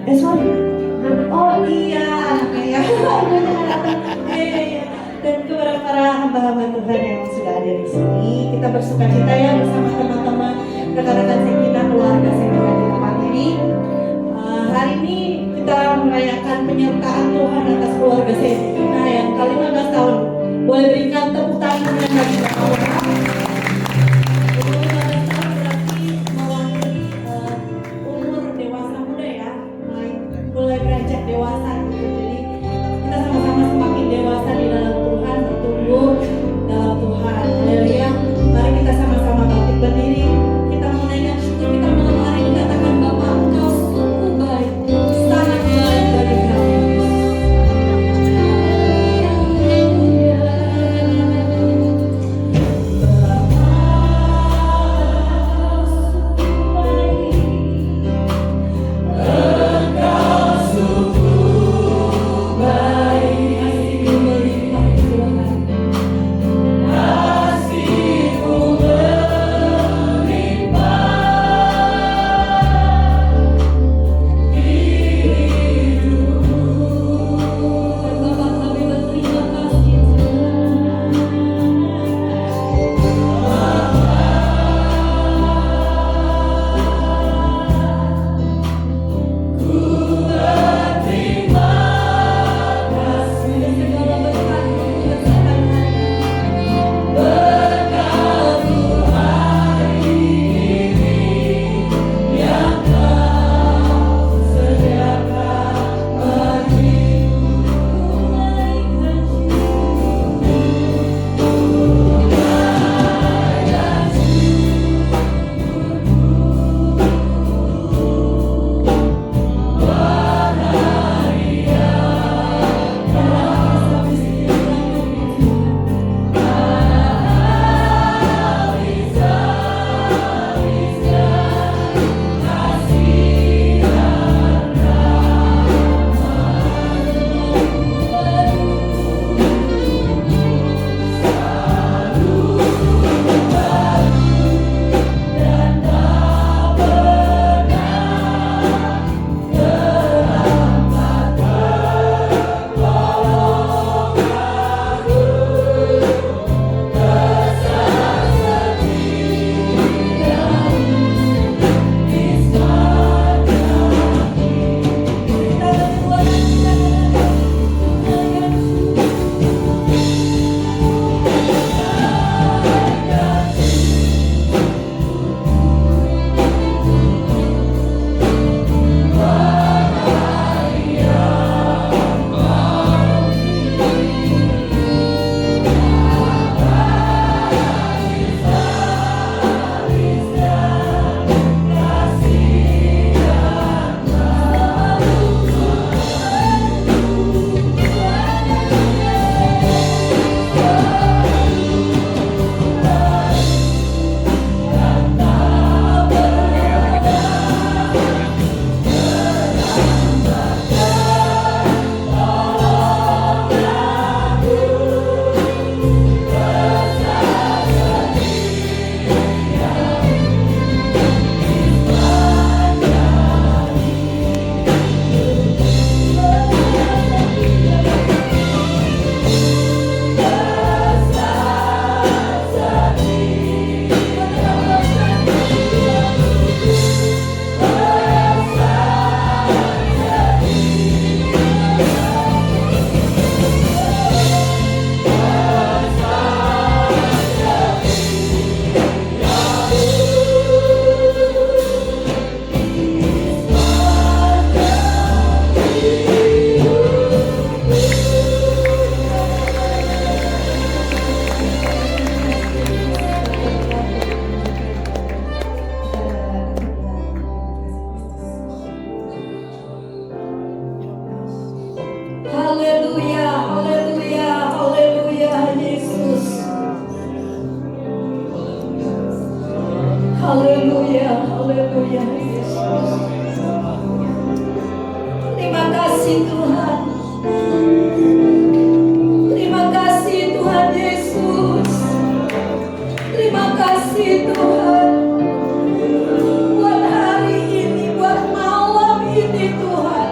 Sorry. Oh iya, anaknya ya. Iya. Dan kepada para hamba-hamba Tuhan yang sudah ada di sini, kita bersuka cita ya bersama teman-teman, rekan-rekan Sekina, keluarga Sekina di tempat ini. Hari ini kita merayakan penyertaan Tuhan atas keluarga Sekina yang ke-15 tahun. Boleh berikan tepuk tangan yang bagi Tuhan. Mulai beranjak dewasa gitu. Jadi kita sama-sama semakin dewasa di dalam Tuhan, bertumbuh dalam Tuhan. Haleluya. Mari kita sama-sama bangkit berdiri. Kita menaikkan syukur kita malam hari ini, katakan Bapa, Engkau sungguh baik, sangat baik bagi kami. Haleluya Yesus. Terima kasih Tuhan. Terima kasih Tuhan Yesus. Terima kasih Tuhan. Buat hari ini, buat malam ini Tuhan.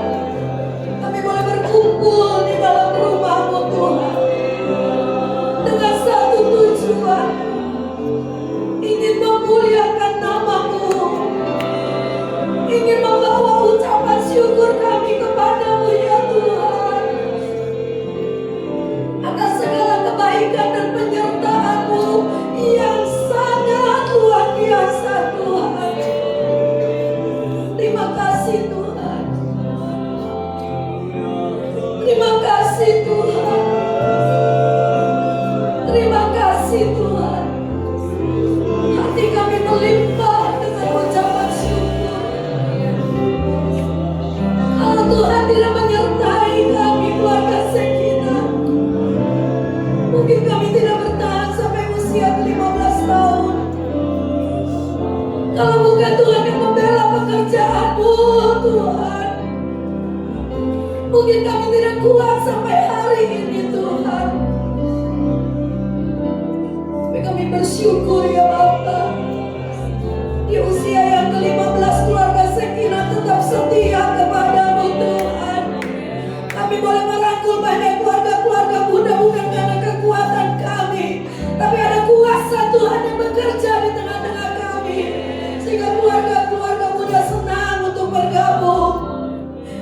Tuhan yang membela pekerjaanmu Tuhan. Mungkin kami tidak kuat sampai hari ini Tuhan, tapi kami bersyukur ya Bapa. Di usia yang ke-15 keluarga Sekinah tetap setia kepadamu Tuhan. Kami boleh merangkul banyak keluarga-keluarga muda bukan karena kekuatan kami, tapi ada kuasa Tuhan yang bekerja di tengah-tengah kami, sehingga keluarga-keluarga muda senang untuk bergabung.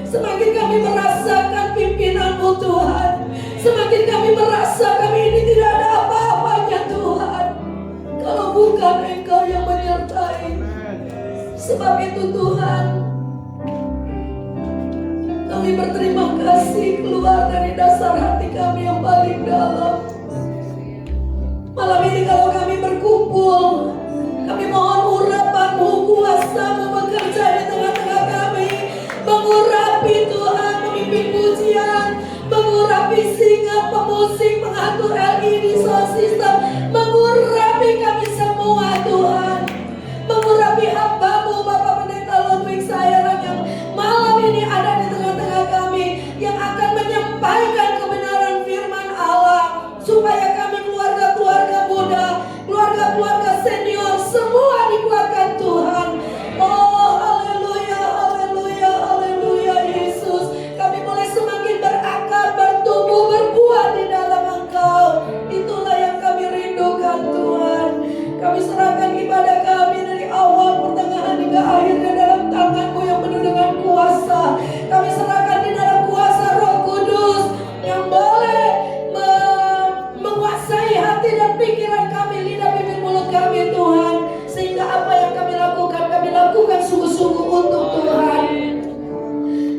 Semakin kami merasakan pimpinanmu Tuhan, semakin kami merasa kami ini tidak ada apa-apanya Tuhan, kalau bukan Engkau yang menyertai. Sebab itu Tuhan, kami berterima kasih keluar dari dasar hati kami yang paling dalam. Malam ini kalau kami berkumpul, kami mohon urapan-Mu, kuasa-Mu bekerja di tengah-tengah kami, mengurapi Tuhan pemimpin pujian, mengurapi singa, pemusik, pengatur LED, sound system, mengurapi kami semua Tuhan, mengurapi hamba-Mu Bapak Pendeta Ludwig Sairang yang malam ini ada di tengah-tengah kami, yang akan menyampaikan kebenaran firman Allah, supaya kami keluarga-keluarga muda, keluarga-keluarga senior semua dikuatkan Tuhan. Oh haleluya, haleluya, haleluya Yesus. Kami boleh semakin berakar, bertumbuh, berbuah di dalam Engkau. Itulah yang kami rindukan Tuhan. Kami serahkan ibadah kami dari awal, pertengahan hingga akhirnya dalam tangan-Mu yang penuh dengan kuasa. Kami serahkan di dalam kuasa Roh Kudus yang boleh menguasai hati dan pikiran kami, lidah, bibir, mulut kami Tuhan, sehingga apa yang kami lakukan sungguh-sungguh untuk Tuhan.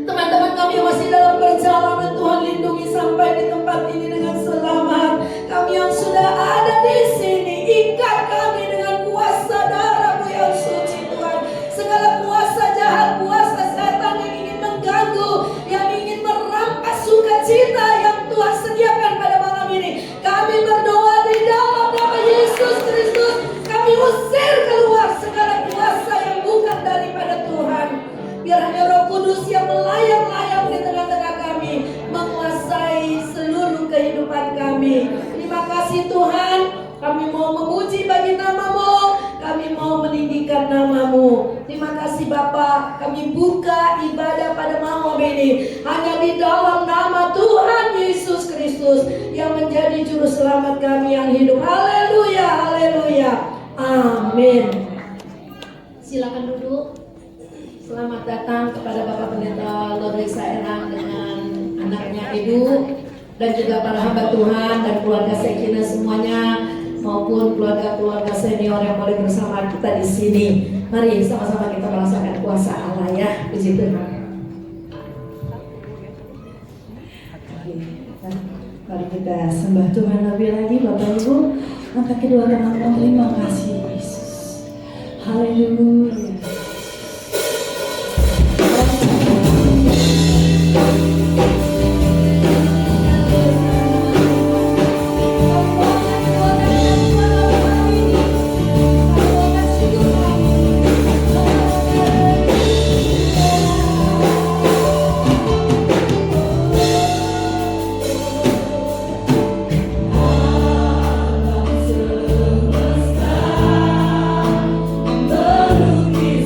Teman-teman kami yang masih dalam perjalanan Tuhan, lindungi sampai di tempat ini dengan selamat. Kami yang sudah ada di sini, ikat kami dengan kuasa darah-Mu yang suci Tuhan. Segala kuasa jahat, kuasa setan yang ingin mengganggu, yang ingin merampas sukacita yang Tuhan sediakan pada malam ini, kami berdoa di dalam nama Yesus Kristus, kami usir keluar segala kuasa yang bukan daripada Tuhan. Biar hanya Roh Kudus yang melayang-layang di tengah-tengah kami, menguasai seluruh kehidupan kami. Terima kasih Tuhan, kami mau memuji bagi nama-Mu, kami mau meninggikan nama-Mu. Terima kasih Bapa, kami buka ibadah pada malam ini hanya di dalam nama Tuhan Yesus Kristus yang menjadi juru selamat kami yang hidup. Haleluya, haleluya, amin. Silakan duduk. Selamat datang kepada Bapak Pendeta Ludwig Sairang dengan anaknya Ibu, dan juga para hamba Tuhan dan keluarga Sekinah semuanya, maupun keluarga-keluarga senior yang boleh bersama kita di sini. Mari sama-sama kita merasakan kuasa Allah ya. Puji Tuhan. Mari kita sembah Tuhan lebih lagi Bapak Ibu. Angkat kedua tangan, terima kasih Yesus. Haleluya. Melukis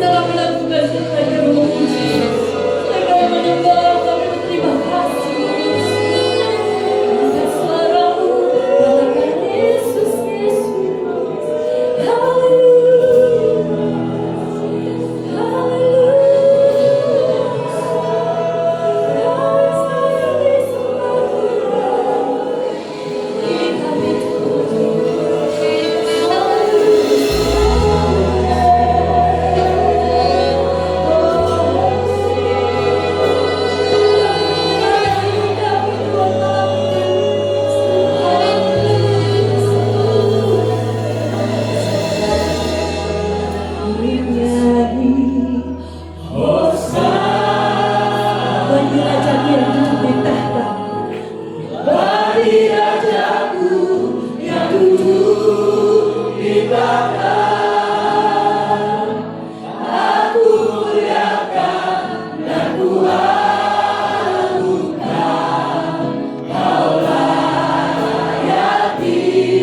bisa kami lakukan hanya memuji. Hanya menyembah, kami berterima kasih. Angkat suaramu, katakan Yesus, Yesus. Haleluya, bagi Raja yang duduk di tahta, bagi Rajaku yang duduk di tahta, aku muliakan dan kuagungkan, Kau layak disembah.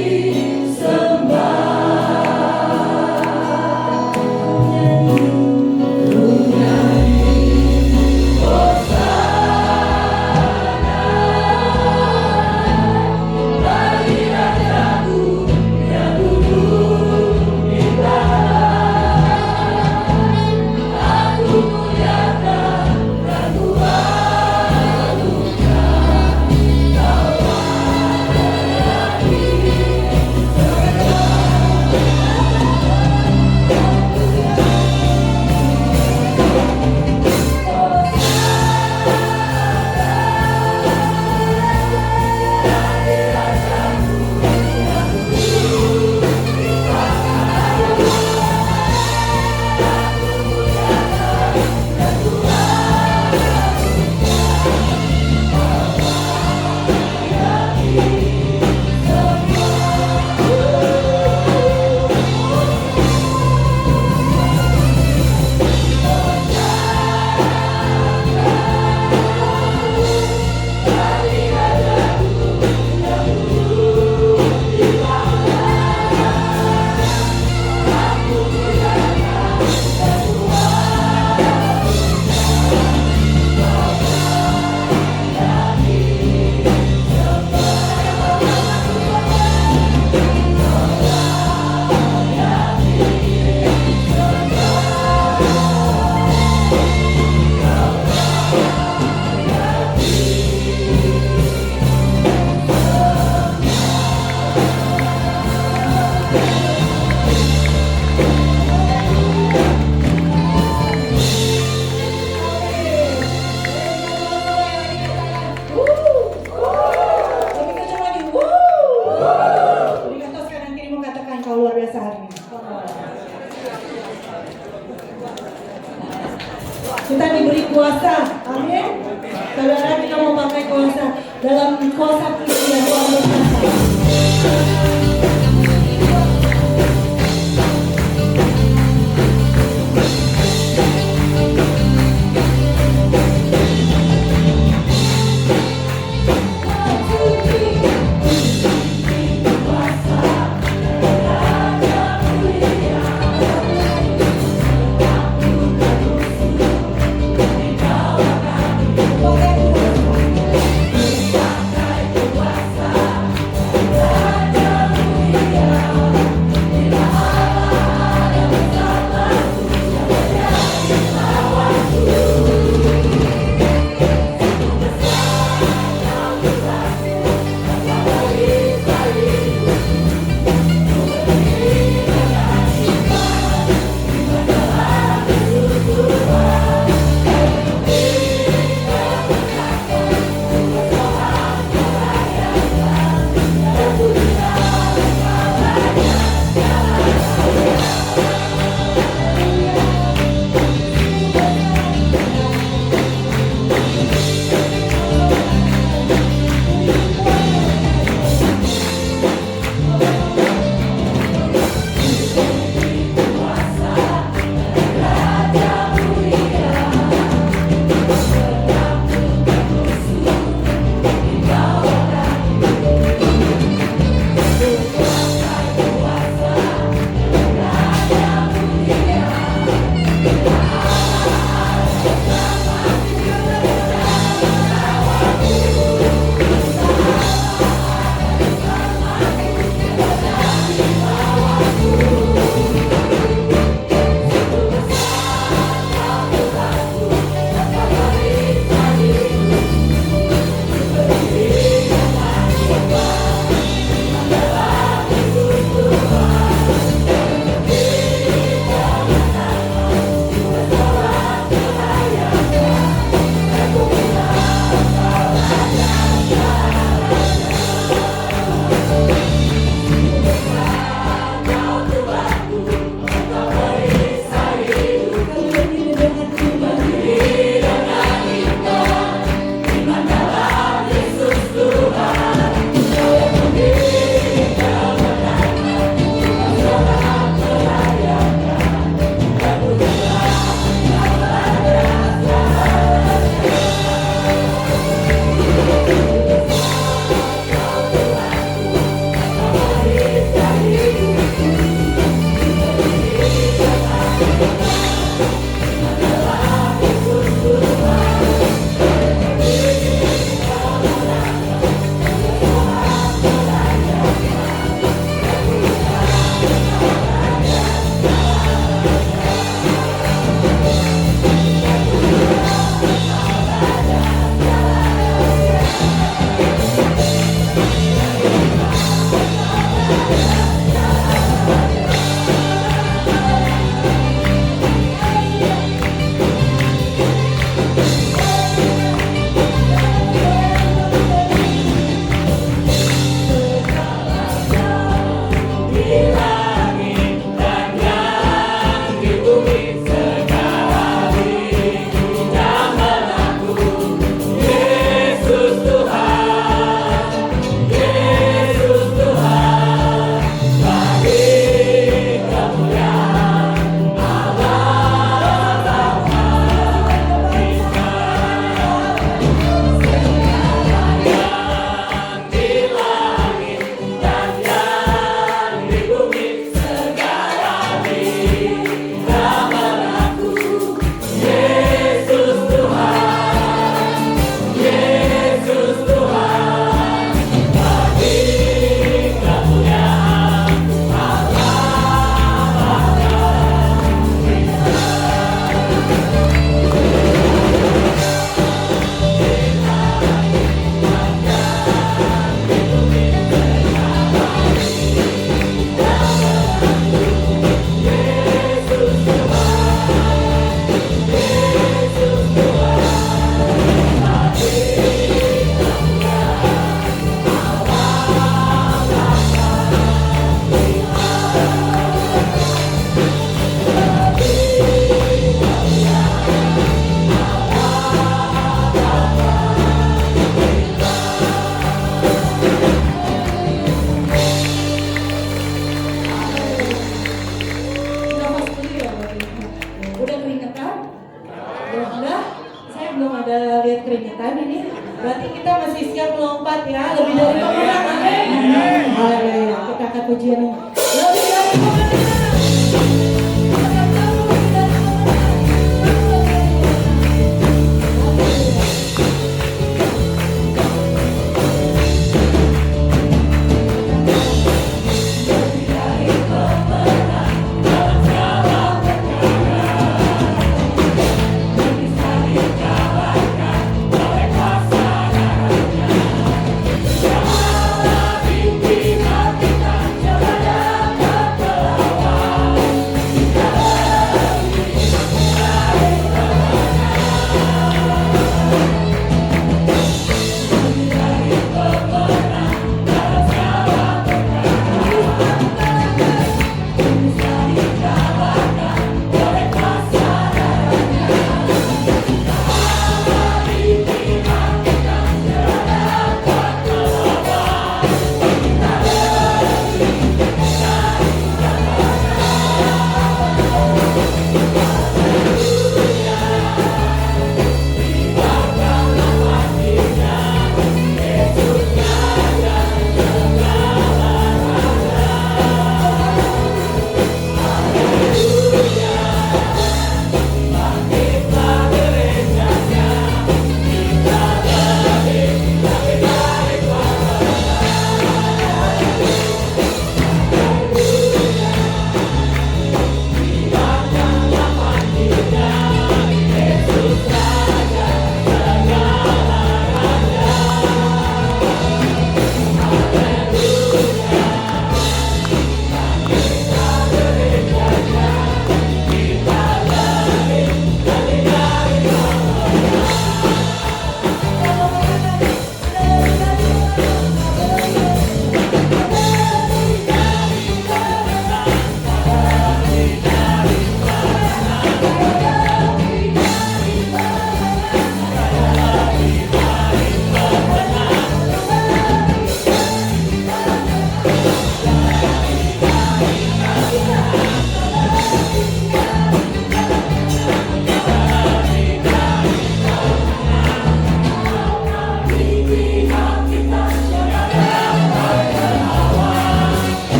Kita diberi kuasa, amin. Saudara, kita mau pakai kuasa dalam kuasa Kristus yang luar biasa. Udah keringetan? Udah? Saya belum ada lihat keringetan ini. Berarti kita masih siap melompat ya, lebih dari pemenang. Amin. Haleluya. Kita akan pujian lebih dari pemenang. Kita coba dapat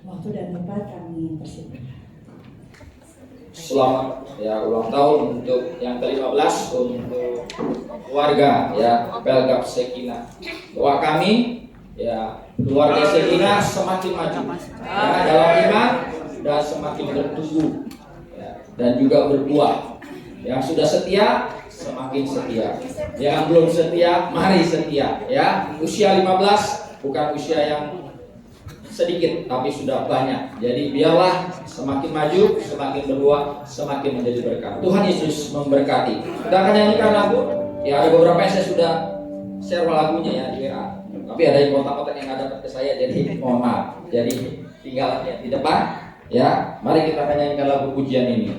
Waktu dan tempat kami persilakan. Selamat ya ulang tahun untuk yang ke-15 untuk keluarga ya Pelgap Sekina. Doa kami ya keluarga Sekina semakin maju ya, dalam iman dan semakin bertumbuh ya, dan juga berbuah. Yang sudah setia semakin setia. Yang belum setia mari setia ya. Usia 15 bukan usia yang sedikit tapi sudah banyak. Jadi biarlah semakin maju, semakin berbuah, semakin menjadi berkat. Tuhan Yesus memberkati. Kita akan nyanyikan lagu. Ya ada beberapa yang saya sudah share lagunya ya di WA. Tapi ada yang kontak-kontak yang nggak dapat ke saya, jadi mohon maaf. Jadi tinggal ya di depan. Ya, mari kita akan nyanyikan lagu pujian ini.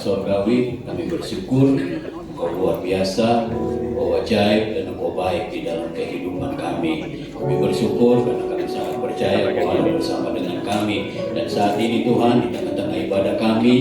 Surgawi, kami bersyukur Engkau luar biasa, Engkau ajaib dan Engkau baik di dalam kehidupan kami. Kami bersyukur karena kami sangat percaya Engkau ada bersama dengan kami. Dan saat ini Tuhan, di tengah-tengah ibadah kami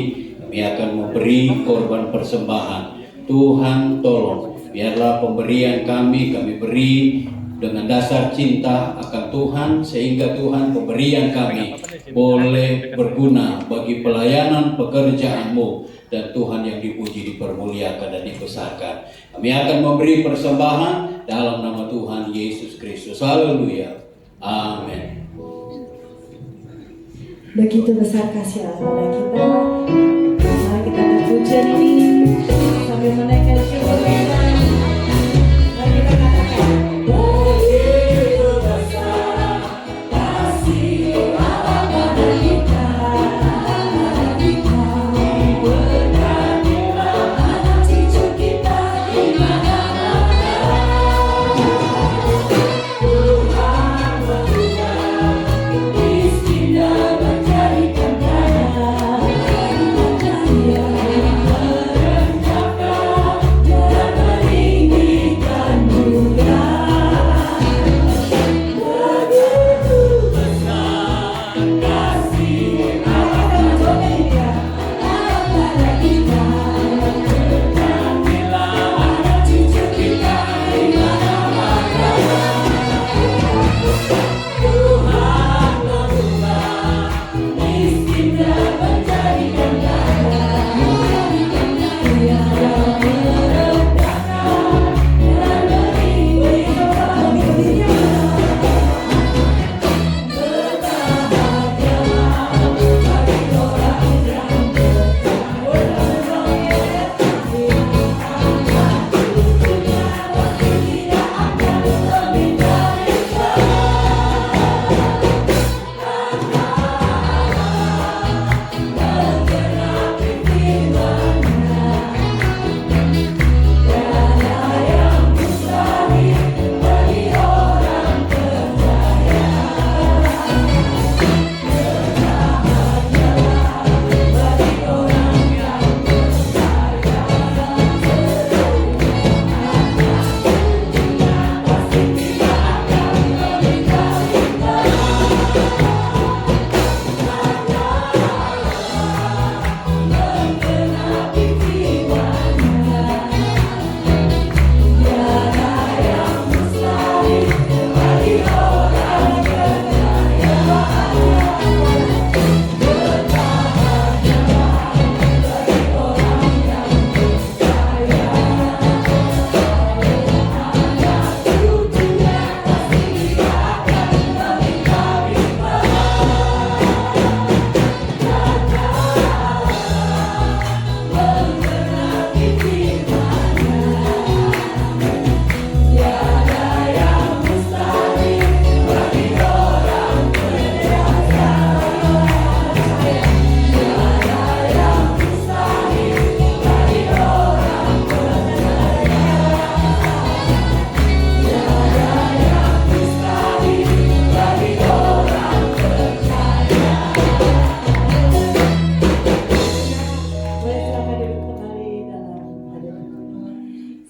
akan memberi korban persembahan. Tuhan tolong, biarlah pemberian kami beri dengan dasar cinta akan Tuhan, sehingga Tuhan pemberian kami boleh berguna bagi pelayanan pekerjaan-Mu. Dan Tuhan yang dipuji, dipermuliakan dan dibesarkan. Kami akan memberi persembahan dalam nama Tuhan Yesus Kristus. Haleluya. Amin. Begitu besar kasih Allah kita. Mari kita berpujian ini sambil menaikkan syukur kita. Mari kita katakan, begitu besar kasih Allah pada kita.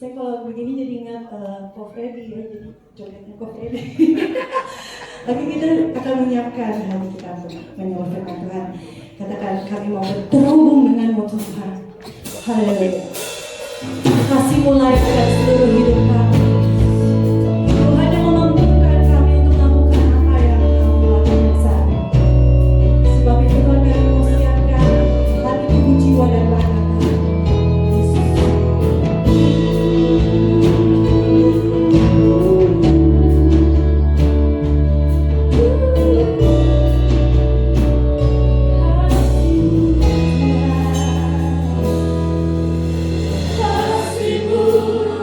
Saya kalau begini jadi ingat Ko Freddy ya, jadi jogetnya Ko Freddy. Lagi kita akan menyiapkan hati kita untuk menyewa firman Tuhan. Katakan kami mau terhubung denganmu Tuhan. Haleluya. Kasih-Mu layak seluruh hidup kami. Tuhan yang memampukan kami untuk melakukan apa yang kami lakukan saat ini. Sebab itu Tuhan kami mau siapkan hati, tubuh, jiwa dan raga kami. kasih-Mu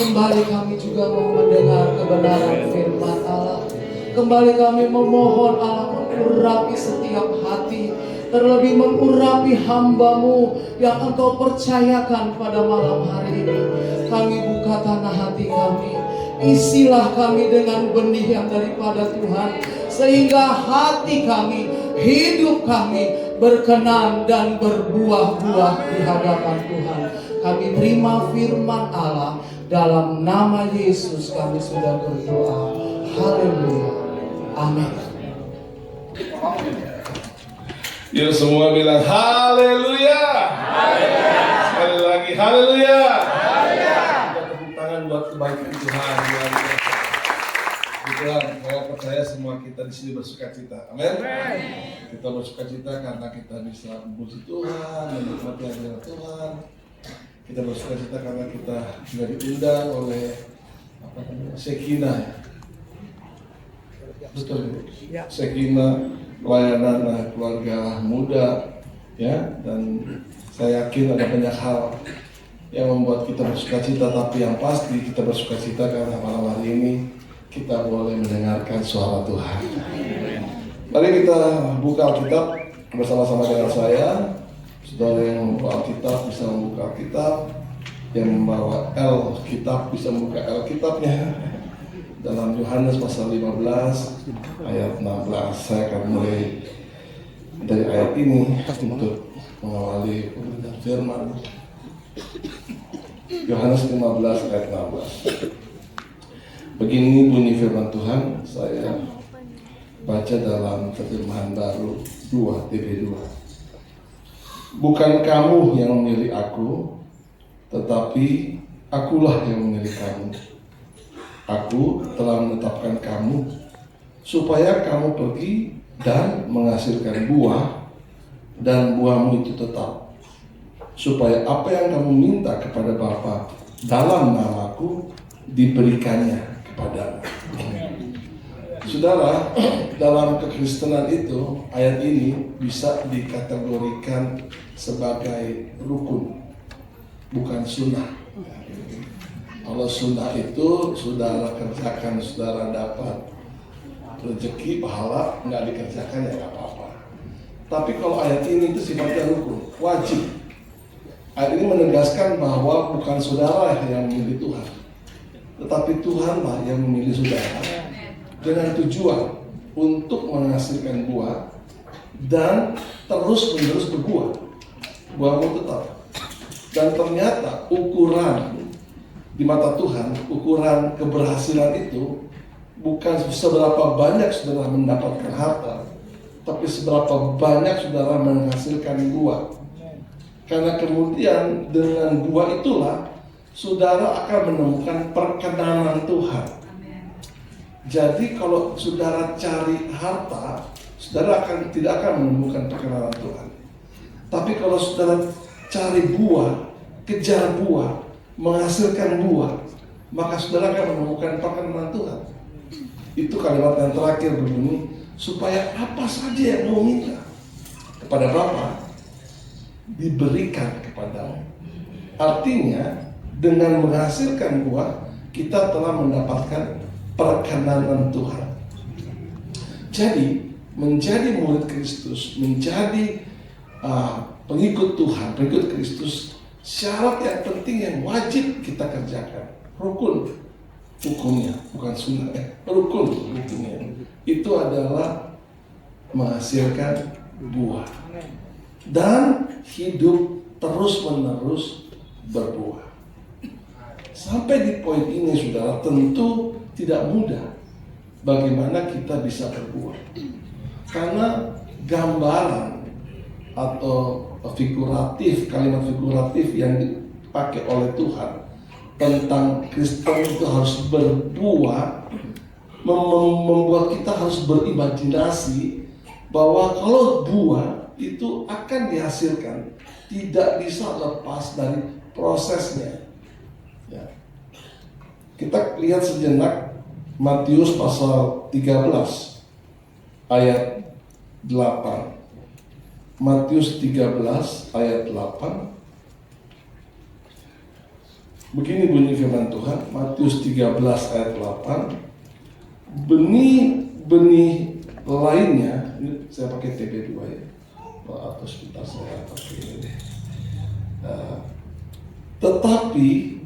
Kembali kami juga mau mendengar kebenaran firman Allah. Kembali kami memohon Allah mengurapi setiap hati, terlebih mengurapi hamba-Mu yang Engkau percayakan pada malam hari ini. Kami buka tanah hati kami, isilah kami dengan benih yang daripada Tuhan, sehingga hati kami, hidup kami berkenan dan berbuah-buah di hadapan Tuhan. Kami terima firman Allah, dalam nama Yesus kami sudah berdoa. Haleluya. Amin. Yuk semua bilang haleluya. Sekali lagi haleluya. Kita tepuk tangan buat kebaikan Tuhan. Tuhan, saya percaya semua kita di sini bersuka cita. Amin. Kita bersuka cita karena kita bisa memuji Tuhan, menikmati hadirat Tuhan. Kita bersuka cita karena kita sudah diundang oleh Shekinah. Betul, Shekinah, pelayanan keluarga muda, ya. Dan saya yakin ada banyak hal yang membuat kita bersuka cita, tapi yang pasti kita bersuka cita karena malam hari ini kita boleh mendengarkan suara Tuhan. Mari kita buka Alkitab bersama-sama dengan saya. Saudara yang membawa Alkitab bisa membuka Alkitab, yang membawa Alkitab bisa membuka Alkitabnya. Dalam Yohanes pasal 15 ayat 16, saya akan mulai dari ayat ini untuk mengawali pemberitaan firman. Yohanes 15 ayat 16. Begini bunyi firman Tuhan, saya baca dalam terjemahan baru 2 TB2. Bukan kamu yang memilih aku, tetapi akulah yang memilih kamu. Aku telah menetapkan kamu supaya kamu pergi dan menghasilkan buah, dan buahmu itu tetap, supaya apa yang kamu minta kepada Bapa dalam namaku diberikannya kepadamu. Saudara, dalam kekristenan itu ayat ini bisa dikategorikan sebagai rukun, bukan sunnah. Kalau sunnah itu saudara kerjakan, saudara dapat rezeki, pahala, nggak dikerjakan ya nggak apa-apa. Tapi kalau ayat ini itu sifatnya rukun, wajib. Ayat ini menegaskan bahwa bukan saudara yang memilih Tuhan, tetapi Tuhanlah yang memilih saudara dengan tujuan untuk menghasilkan buah dan terus-menerus berbuah. Buahmu tetap. Dan ternyata ukuran di mata Tuhan, ukuran keberhasilan itu bukan seberapa banyak saudara mendapatkan harta, tapi seberapa banyak saudara menghasilkan buah. Karena kemudian dengan buah itulah saudara akan menemukan perkenanan Tuhan. Jadi kalau saudara cari harta, saudara tidak akan menemukan perkenanan Tuhan. Tapi kalau saudara cari buah, kejar buah, menghasilkan buah, maka saudara akan menemukan perkenanan Tuhan. Itu kalimat yang terakhir berbunyi, supaya apa saja yang mau minta kepada Bapa diberikan kepadamu. Artinya dengan menghasilkan buah kita telah mendapatkan perkenanan Tuhan. Jadi menjadi murid Kristus, menjadi pengikut Tuhan, pengikut Kristus, syarat yang penting yang wajib kita kerjakan, rukun hukumnya, bukan sunnah, rukun hukumnya, itu adalah menghasilkan buah dan hidup terus-menerus berbuah. Sampai di poin ini saudara, tentu tidak mudah bagaimana kita bisa berbuah, karena gambaran atau figuratif, kalimat figuratif yang dipakai oleh Tuhan tentang Kristen itu harus berbuah, membuat kita harus berimajinasi bahwa kalau buah itu akan dihasilkan, tidak bisa lepas dari prosesnya. Ya. Kita lihat sejenak Matius pasal 13 ayat 8. Matius 13 ayat 8. Begini bunyi firman Tuhan, Matius 13 ayat 8. Benih-benih lainnya, ini saya pakai TB2 ya, atau sebentar saya pakai ini. Tetapi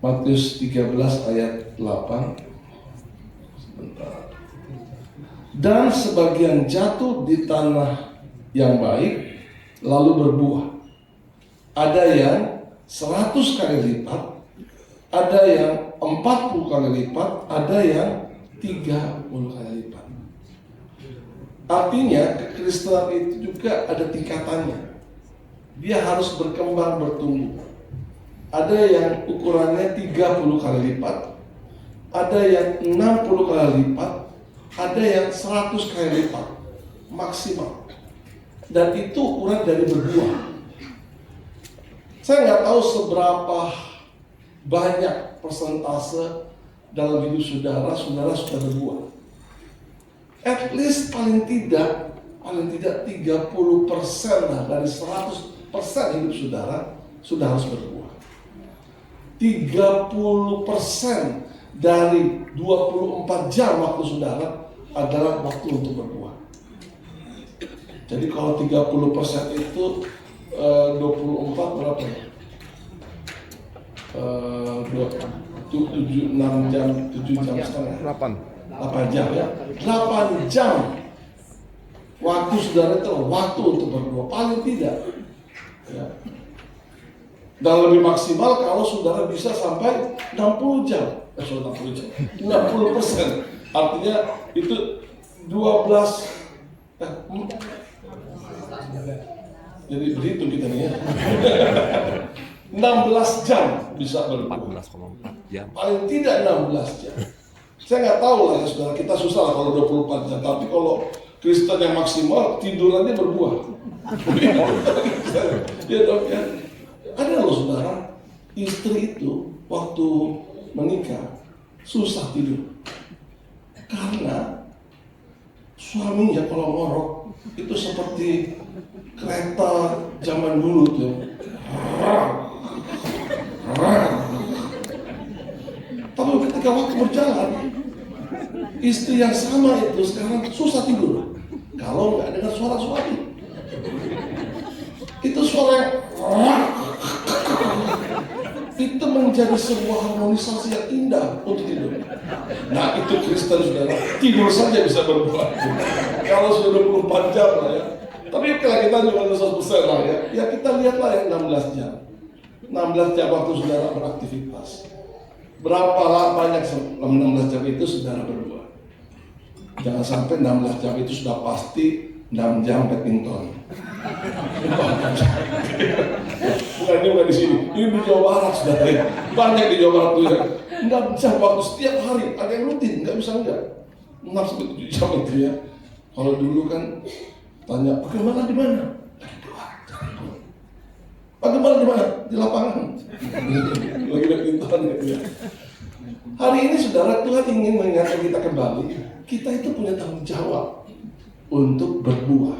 Matius 13 ayat 8, sebentar. Dan sebagian jatuh di tanah yang baik, lalu berbuah. Ada yang 100 kali lipat, ada yang 40 kali lipat, ada yang 30 kali lipat. Artinya kekristenan itu juga ada tingkatannya. Dia harus berkembang, bertumbuh. Ada yang ukurannya 30 kali lipat, ada yang 60 kali lipat, ada yang 100 kali lipat maksimal. Dan itu ukuran dari berbuah. Saya nggak tahu seberapa banyak persentase dalam hidup saudara sudah berbuah. At least paling tidak 30% lah dari 100% hidup saudara sudah harus berbuah. 30% dari 24 jam waktu saudara adalah waktu untuk berbuah. Jadi kalau 30% itu 24 berapa ya? 6 jam, 7 jam setengah. 8 jam ya. 8 jam waktu saudara itu waktu untuk berdoa paling tidak. Ya. Dan lebih maksimal kalau saudara bisa sampai 60 jam. 60 jam. 60%. Artinya itu 12 jadi berhitung kita nih ya. 16 jam bisa berbuah. 14,4 jam. Paling tidak 16 jam. Saya nggak tahu lah ya saudara, kita susah lah kalau 24 jam. Tapi kalau Kristen yang maksimal tidurannya berbuah. Ya dok ya. Ada loh saudara, istri itu waktu menikah susah tidur. Karena suaminya kalau ngorok itu seperti kereta zaman dulu tuh. Tapi ketika waktu berjalan, istri yang sama itu sekarang susah tidur kalau nggak dengar suara suami. Itu suara yang itu menjadi sebuah harmonisasi yang indah untuk tidur. Nah itu Kristen saudara, tidur saja bisa berbuah. Kalau sudah 24 jam lah ya. Tapi kalau kita cuma 100% lah ya. Ya kita lihatlah yang 16 jam. 16 jam waktu saudara beraktivitas. Berapa banyak 16 jam itu saudara berbuah. Jangan sampai 16 jam itu sudah pasti 6 jam badminton. Bukan di sini. Ini di Jawa Barat saudara ya. Banyak di Jawa Barat tuh ya. 6 jam waktu setiap hari. Ada yang rutin, nggak bisa enggak. 6 sampai 7 jam itu ya. Kalau dulu kan tanya, bagaimana di mana? Bagaimana di mana? Di lapangan. Lagi badminton gitu ya. Hari ini saudara, Tuhan ingin mengingatkan kita kembali. Kita itu punya tanggung jawab untuk berbuah.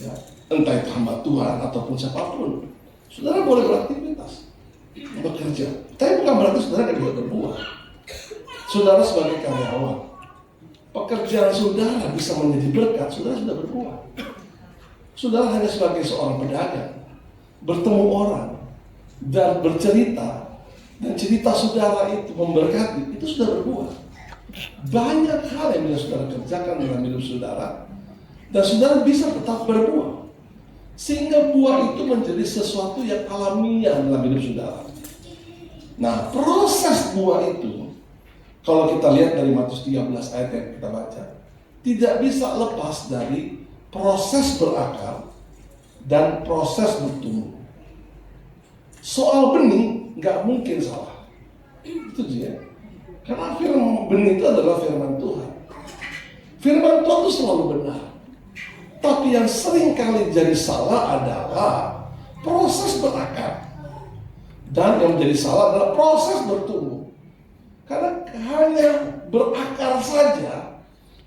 Ya, entah itu hamba Tuhan ataupun siapapun. Saudara boleh beraktivitas, bekerja. Tapi bukan berarti saudara tidak bisa berbuah. Saudara sebagai karyawan, pekerjaan saudara bisa menjadi berkat, saudara sudah berbuah. Saudara hanya sebagai seorang pedagang, bertemu orang, dan bercerita, dan cerita saudara itu memberkati, itu sudah berbuah. Banyak hal yang bisa saudara kerjakan dalam hidup saudara, dan saudara bisa tetap berbuah. Sehingga buah itu menjadi sesuatu yang alamiah dalam hidup saudara. Nah, proses buah itu, kalau kita lihat dari Matius 13 ayat yang kita baca, tidak bisa lepas dari proses berakar dan proses bertumbuh. Soal benih nggak mungkin salah. Itu dia. Karena firman benih itu adalah firman Tuhan. Firman Tuhan itu selalu benar. Tapi yang sering kali jadi salah adalah proses berakar. Dan yang menjadi salah adalah proses bertumbuh. Karena hanya berakar saja,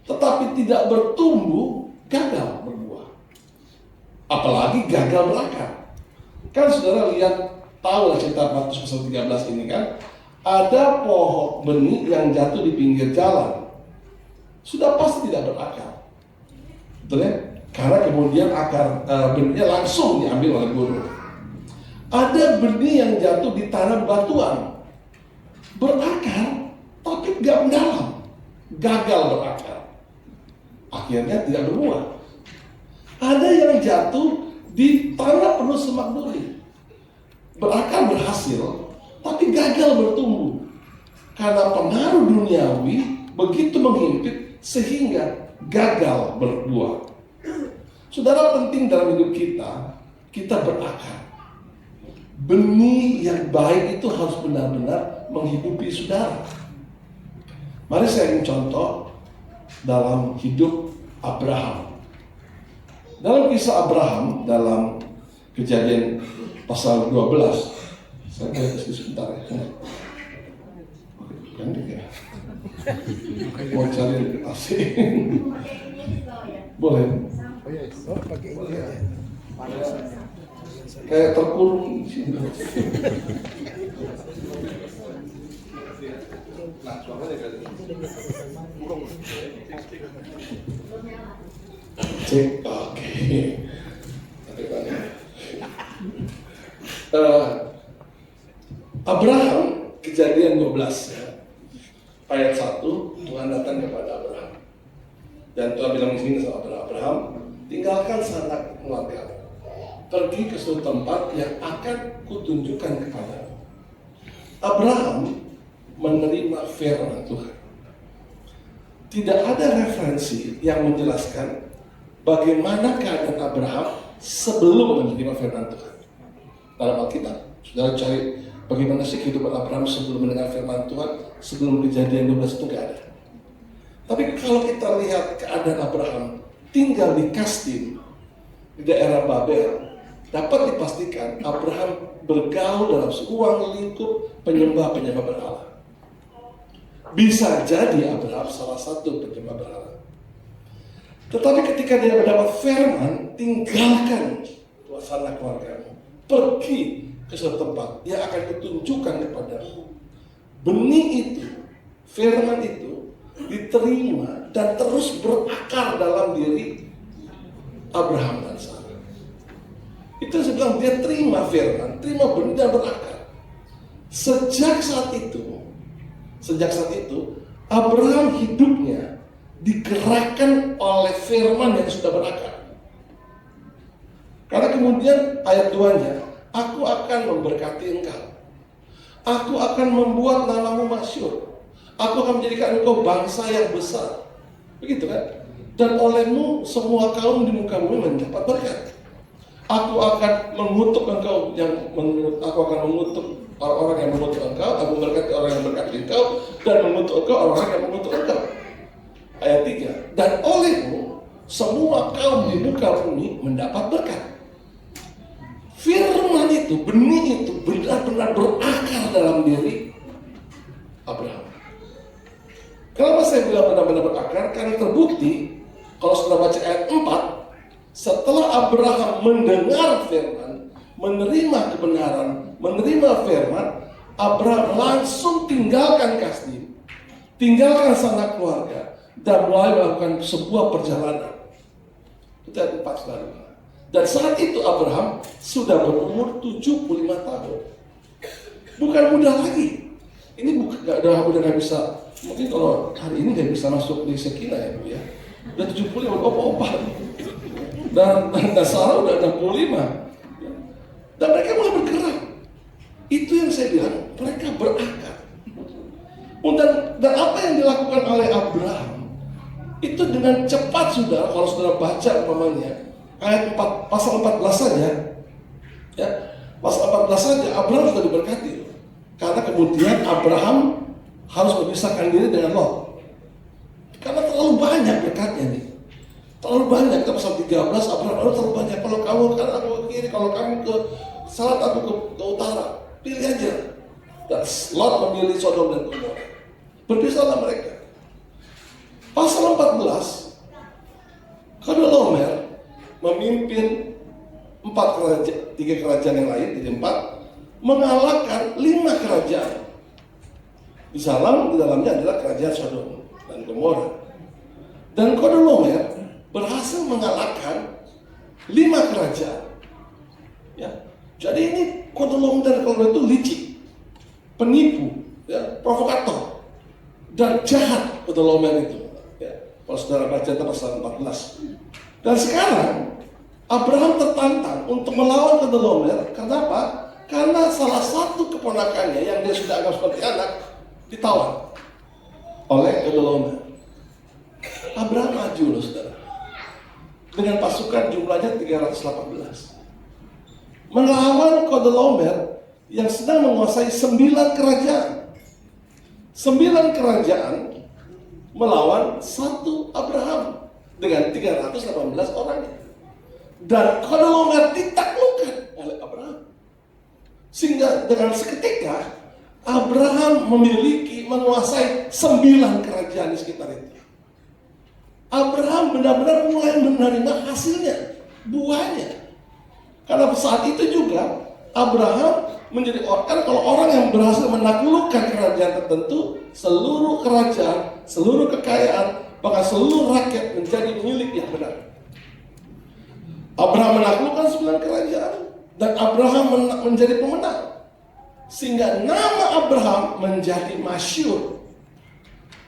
tetapi tidak bertumbuh, gagal berbuah. Apalagi gagal berakar. Kan saudara lihat tahu lah cerita Matius pasal 13 ini kan. Ada pohon benih yang jatuh di pinggir jalan. Sudah pasti tidak berakar. Betul ya? Karena kemudian benihnya langsung diambil oleh burung. Ada benih yang jatuh di tanah batuan. Berakar, tapi nggak mendalam. Gagal berakar. Akhirnya tidak berbuah. Ada yang jatuh di tanah penuh semak duri. Berakar berhasil, tapi gagal bertumbuh. Karena pengaruh duniawi begitu menghimpit sehingga gagal berbuah. Saudara, penting dalam hidup kita berakar. Benih yang baik itu harus benar-benar menghidupi saudara. Mari saya ingin contoh dalam hidup Abraham. Dalam kisah Abraham, dalam Kejadian pasal 12, saya lihat sebentar ya. Ya. Mau cari asing. Boleh. Kayak terkurung di sini. Cek, oke. Abraham, Kejadian 12 ya. Ayat 1, Tuhan datang kepada Abraham. Dan Tuhan bilang di sini sama Abraham, tinggalkan sanak keluarga, pergi ke suatu tempat yang akan kutunjukkan kepadamu. Abraham menerima firman Tuhan. Tidak ada referensi yang menjelaskan bagaimana keadaan Abraham sebelum menerima firman Tuhan. Dalam Alkitab, saudara cari bagaimana sih kehidupan Abraham sebelum mendengar firman Tuhan, sebelum Kejadian 12 itu nggak ada. Tapi kalau kita lihat keadaan Abraham tinggal di Kasdim, di daerah Babel, dapat dipastikan Abraham bergaul dalam ruang lingkup penyembah-penyembah berhala. Bisa jadi Abraham salah satu penyembah berhala. Tetapi ketika dia mendapat firman, tinggalkan suasana keluargamu, pergi ke suatu tempat yang akan kutunjukkan kepadamu. Benih itu, firman itu diterima dan terus berakar dalam diri Abraham dan Sarah. Itu sebab dia terima firman, terima benih dan berakar. Sejak saat itu Abraham hidupnya digerakkan oleh firman yang sudah berakar. Karena kemudian ayat 2-nya, aku akan memberkati engkau. Aku akan membuat namamu masyhur. Aku akan menjadikan engkau bangsa yang besar. Begitu kan? Dan olehmu semua kaum di muka bumi mendapat berkat. Aku akan mengutuk engkau aku akan mengutuk orang-orang yang mengutuk engkau, aku memberkati orang yang berkati engkau, dan mengutuk engkau orang-orang yang mengutuk engkau. Ayat 3, dan olehmu semua kaum di muka bumi mendapat berkat. Firman itu, benih itu benar-benar berakar dalam diri Abraham. Kenapa saya bilang benar-benar berakar? Karena terbukti kalau sudah baca ayat 4, setelah Abraham mendengar firman, menerima kebenaran, menerima firman, Abraham langsung tinggalkan Kasdim, tinggalkan sanak keluarga, dan mulai melakukan sebuah perjalanan. Itu ayat 4, saudara. Dan saat itu Abraham sudah berumur 75 tahun. Bukan muda lagi. Ini udah nggak bisa. Mungkin kalau hari ini nggak bisa masuk di Sekina ya Bu ya. Udah 75, opa-opa. Dan Sarah udah 65. Dan mereka mulai bergerak. Itu yang saya bilang, mereka berakar. Dan apa yang dilakukan oleh Abraham itu dengan cepat sudah, kalau saudara baca umpamanya ayat 4, pasal 14 saja, ya, pasal 14 saja Abraham sudah diberkati. Karena kemudian Abraham harus memisahkan diri dengan Lot. Karena terlalu banyak berkatnya nih. Terlalu banyak. Kita pasal 13 Abraham terlalu banyak. Kalau kamu kan aku ke kiri, kalau kamu ke selatan, aku ke utara. Pilih aja. Dan Lot memilih Sodom dan Gomora. Berpisahlah mereka. Pasal 14, Kedorlaomer memimpin 3 kerajaan yang lain, jadi 4. mengalahkan 5 kerajaan. Di dalamnya adalah kerajaan Sodom dan Gomora. Dan Chedorlaomer berhasil mengalahkan 5 kerajaan. Ya. Jadi ini Chedorlaomer itu licik, penipu, ya, provokator, dan jahat Chedorlaomer itu. Ya. Kalau saudara baca pasal 14. Dan sekarang Abraham tertantang untuk melawan Chedorlaomer. Kenapa? Karena salah satu keponakannya yang dia sudah anggap seperti anak ditawan oleh Chedorlaomer. Abraham maju loh saudara, dengan pasukan jumlahnya 318, melawan Chedorlaomer yang sedang menguasai 9 kerajaan. 9 kerajaan melawan satu Abraham dengan 318 orangnya. Dan Chedorlaomer ditaklukkan oleh Abraham. Sehingga dengan seketika Abraham menguasai 9 kerajaan di sekitar itu. Abraham benar-benar mulai menerima hasilnya, buahnya. Karena saat itu juga Abraham menjadi orang, kalau orang yang berhasil menaklukkan kerajaan tertentu, seluruh kerajaan, seluruh kekayaan, bahkan seluruh rakyat menjadi milik yang benar. Abraham menaklukkan 9 kerajaan dan Abraham menjadi pemenang. Sehingga nama Abraham menjadi masyhur,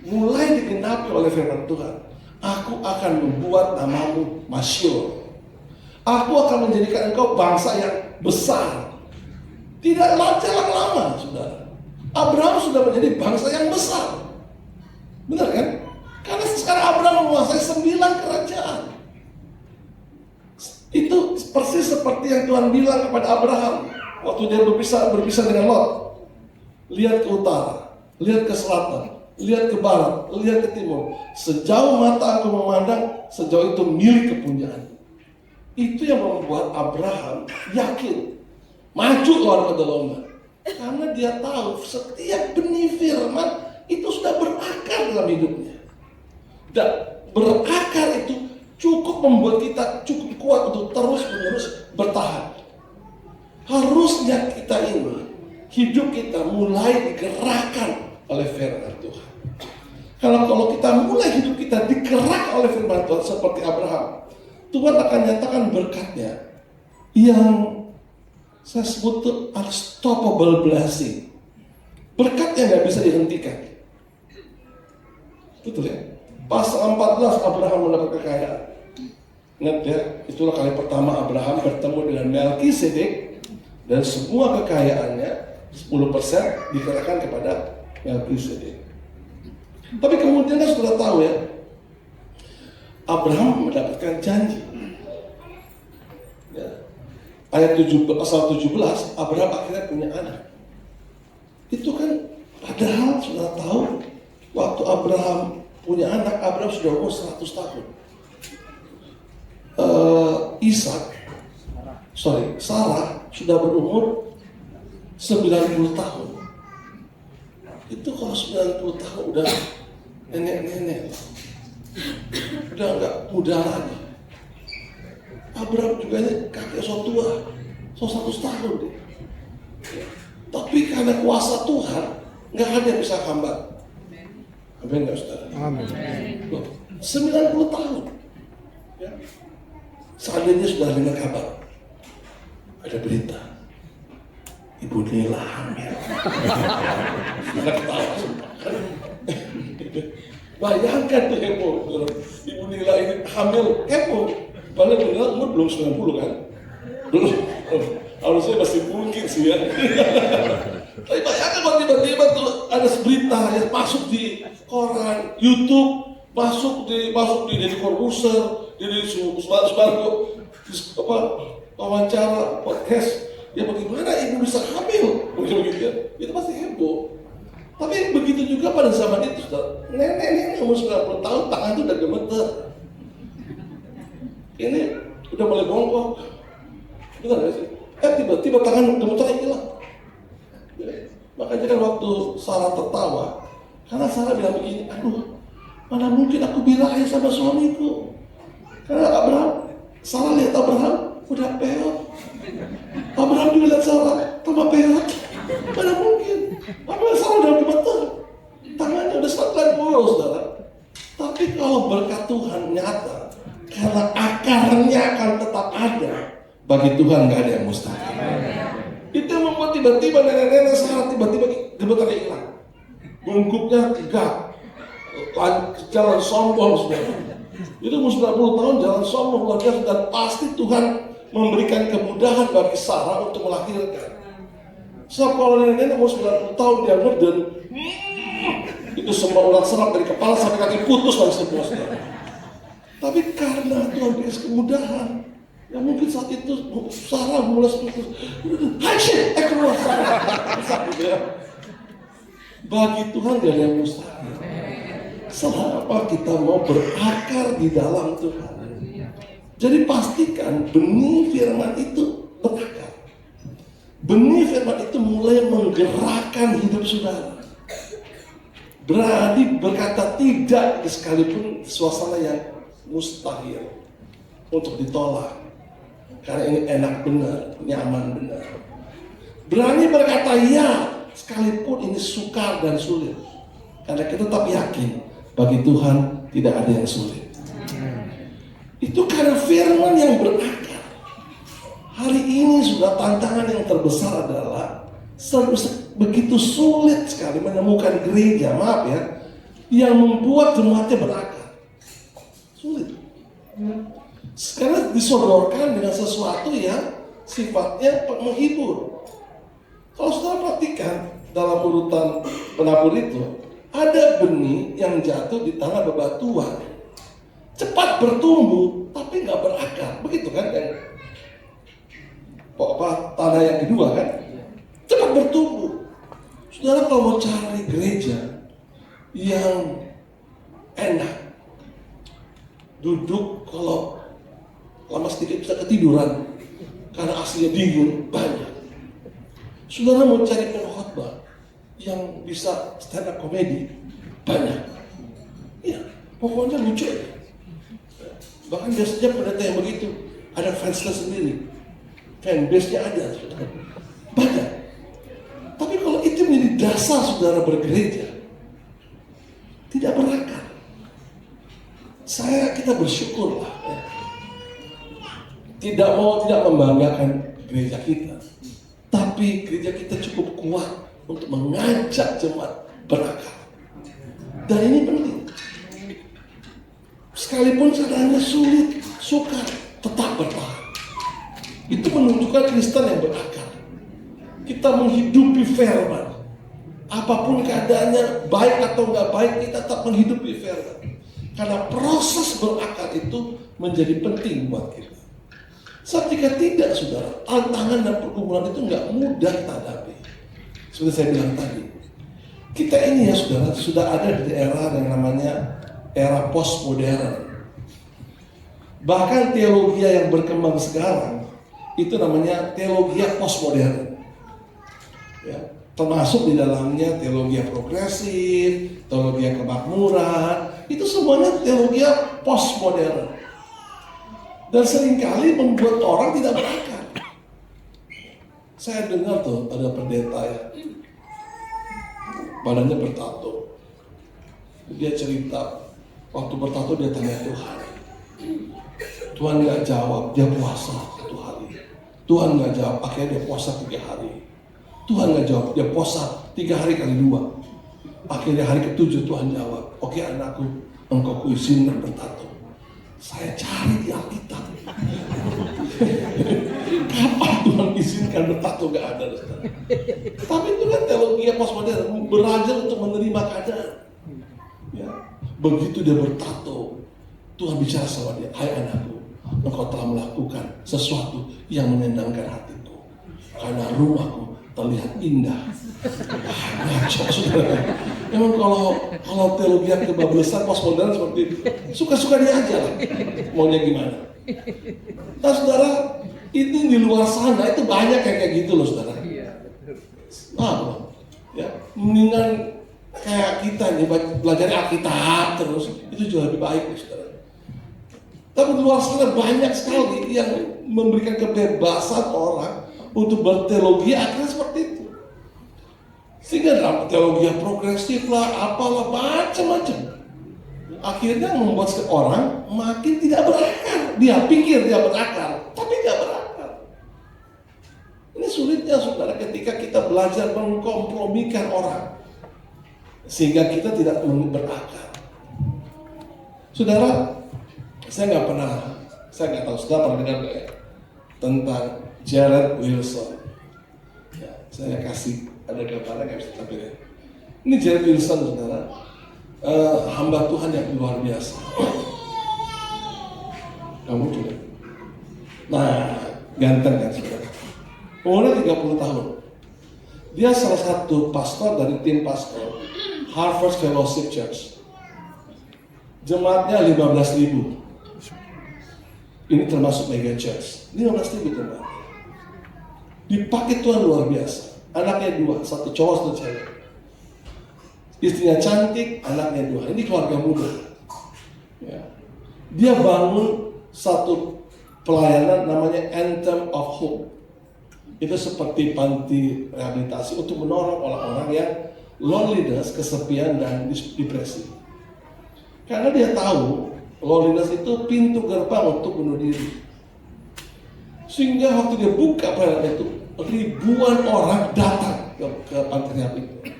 mulai digenapi oleh firman Tuhan. Aku akan membuat namamu masyhur. Aku akan menjadikan engkau bangsa yang besar. Tidak jalan lama, saudara. Abraham sudah menjadi bangsa yang besar. Benar kan? Karena sekarang Abraham menguasai 9 kerajaan. Itu persis seperti yang Tuhan bilang kepada Abraham waktu dia berpisah dengan Lot. Lihat ke utara, lihat ke selatan, lihat ke barat, lihat ke timur. Sejauh mata aku memandang, sejauh itu milik kepunyaan. Itu yang membuat Abraham yakin maju lawan Chedorlaomer. Karena dia tahu setiap benih firman itu sudah berakar dalam hidupnya. Dan berakar itu cukup membuat kita cukup kuat untuk terus-menerus bertahan. Harusnya kita ini, hidup kita mulai digerakkan oleh firman Tuhan. Kalau kita mulai hidup kita digerak oleh firman Tuhan seperti Abraham, Tuhan akan nyatakan berkatnya yang saya sebut itu unstoppable blessing. Berkat yang gak bisa dihentikan. Betul ya? Pasal 14 Abraham mendapat kekayaan. Ingat ya, itulah kali pertama Abraham bertemu dengan Melkisedek dan semua kekayaannya 10% diserahkan kepada Melkisedek. Tapi kemudian kan sudah tahu ya, Abraham mendapatkan janji. Ya. Ayat 7, pasal 17, Abraham akhirnya punya anak. Itu kan padahal sudah tahu waktu Abraham punya anak, Abraham sudah umur 100 tahun. Sarah sudah berumur 90 tahun. Itu kalau 90 tahun udah nenek-nenek, udah nggak muda lagi. Abraham juga ini kakek so tua, so 100 tahun deh. Tapi karena kuasa Tuhan, nggak ada yang bisa hambat. Amin nggak saudara? Amin. 90 tahun. Ya. Seandainya sudah dengar kabar, ada berita, Ibu Nila hamil. Sudah ketawa sumpah. Bayangkan tuh heboh, Ibu Nila ini hamil, heboh. Padahal Nila umur belum 90 kan? Belum. Harusnya masih mungkin sih ya. Tapi bayangkan kalau tiba-tiba tuh ada berita yang masuk di koran, YouTube, masuk di Deddy Corbuzier, Deddy Subargo, wawancara, podcast. Ya bagaimana ibu bisa hamil? Begitu ya. Itu pasti heboh. Tapi begitu juga pada zaman itu, nenek umur 90 tahun tangan itu udah gemeter. Ini udah mulai bongkok. Benar gak sih? Tiba-tiba tangan gemeter hilang. Makanya kan waktu Sarah tertawa, karena Sarah bilang begini, aduh, mana mungkin aku birahi sama suamiku. Karena Sarah lihat Abraham udah peot. Abraham juga lihat Sarah, tambah peot. Mana mungkin? Apa yang salah dalam betul? Tangannya udah sangat boros, saudara. Tapi kalau berkat Tuhan nyata, karena akarnya akan tetap ada, bagi Tuhan nggak ada yang mustahil. Itu yang membuat tiba-tiba nenek-nenek salah tiba-tiba gemetarnya hilang, bungkuknya tegak, jalan sombong sudah. Itu umur 90 tahun jalan sombong luar biasa, dan pasti Tuhan memberikan kemudahan bagi Sarah untuk melahirkan. Sebab kalau nenek-nenek umur 90 tahun dia ngeden, itu semua urat serap dari kepala sampai kaki putus lagi semua. Tapi karena Tuhan beri kemudahan, ya mungkin saat itu Sarah mulai putus. Keluar Sarah. Bagi Tuhan gak ada yang mustahil. Selama kita mau berakar di dalam Tuhan. Jadi pastikan benih firman itu berakar. Benih firman itu mulai menggerakkan hidup saudara. Berani berkata tidak sekalipun suasana yang mustahil untuk ditolak. Karena ini enak benar, nyaman benar. Berani berkata ya sekalipun ini sukar dan sulit. Karena kita tetap yakin bagi Tuhan tidak ada yang sulit. Itu karena firman yang berakar. Hari ini sudah tantangan yang terbesar adalah begitu sulit sekali menemukan gereja, maaf ya, yang membuat jemaatnya berakar. Sulit. Sekarang disodorkan dengan sesuatu yang sifatnya menghibur. Kalau saudara perhatikan dalam urutan penabur itu, ada benih yang jatuh di tanah bebatuan, cepat bertumbuh tapi nggak berakar, begitu kan? Yang tanah yang kedua kan, cepat bertumbuh. Saudara kalau mau cari gereja yang enak, duduk kalau lama sedikit bisa ketiduran karena aslinya dingin, banyak. Saudara mau cari pengkhotbah yang bisa stand up comedy, banyak. Ya, pokoknya lucu ya. Bahkan biasanya pendeta yang begitu ada fansnya sendiri, fanbase-nya ada, saudara. Banyak. Tapi kalau itu menjadi dasar saudara bergereja, tidak berakar. Kita bersyukurlah ya. Tidak membanggakan gereja kita, tapi gereja kita cukup kuat untuk mengajak jemaat berakar. Dan ini penting. Sekalipun keadaannya sulit, sukar, tetap bertahan. Itu menunjukkan Kristen yang berakar. Kita menghidupi firman. Apapun keadaannya, baik atau nggak baik, kita tetap menghidupi firman. Karena proses berakar itu menjadi penting buat kita. Jika tidak, saudara, tantangan dan pergumulan itu nggak mudah kita hadapi. Seperti saya bilang tadi, kita ini ya saudara, sudah ada di era yang namanya era postmodern. Bahkan teologi yang berkembang sekarang itu namanya teologi postmodern. Ya, termasuk di dalamnya teologi progresif, teologi kemakmuran, itu semuanya teologi postmodern. Dan seringkali membuat orang tidak berakar. Saya dengar tuh ada pendeta ya, badannya bertato. Dia cerita, waktu bertato dia tanya Tuhan. Tuhan nggak jawab, dia puasa 1 hari. Tuhan nggak jawab, akhirnya dia puasa 3 hari. Tuhan nggak jawab, dia puasa 3 hari kali 2. Akhirnya hari ke-7 Tuhan jawab, oke anakku, engkau kuizinkan bertato. Saya cari di Alkitab. Kapan Tuhan izinkan bertato? Gak ada. Tapi itu kan teologi postmodern, belajar untuk menerima keadaan. Ya. Begitu dia bertato, Tuhan bicara sama dia, hai anakku, engkau telah melakukan sesuatu yang menyenangkan hatiku. Karena rumahku terlihat indah. Ngaco, saudara. Emang kalau teologi yang kebablasan postmodern seperti itu, suka-suka dia aja lah. Maunya gimana? Nah saudara, itu di luar sana itu banyak kayak gitu loh saudara. Ya, mendingan kayak kita nih belajar Alkitab terus, itu jauh lebih baik saudara. Tapi di luar sana banyak sekali yang memberikan kebebasan orang untuk berteologi akhirnya seperti itu. Sehingga dalam teologi yang progresif lah, apalah, macam-macam. Akhirnya membuat seorang makin tidak berakar. Dia pikir dia berakar, tapi tidak berakar. Ini sulitnya saudara ketika kita belajar mengkompromikan orang. Sehingga kita tidak berakar. Saudara, saya nggak tahu saudara pernah dengar nggak ya, tentang Jared Wilson. Ya, saya kasih ada gambarnya nggak bisa tampilin. Ini Jared Wilson saudara, hamba Tuhan yang luar biasa. Kamu juga. Nah, ganteng kan saudara. Umurnya 30 tahun. Dia salah satu pastor dari tim pastor Harvard Fellowship Church. Jemaatnya 15.000. Ini termasuk mega church. 15.000 jemaat. Dipakai Tuhan luar biasa. Anaknya 2, satu cowok, satu cewek. Istrinya cantik, anaknya 2. Ini keluarga muda. Ya. Dia bangun satu pelayanan namanya Anthem of Hope. Itu seperti panti rehabilitasi untuk menolong orang-orang yang loneliness, kesepian, dan depresi. Karena dia tahu loneliness itu pintu gerbang untuk bunuh diri. Sehingga waktu dia buka pelayanan itu, ribuan orang datang ke panti rehabilitasi.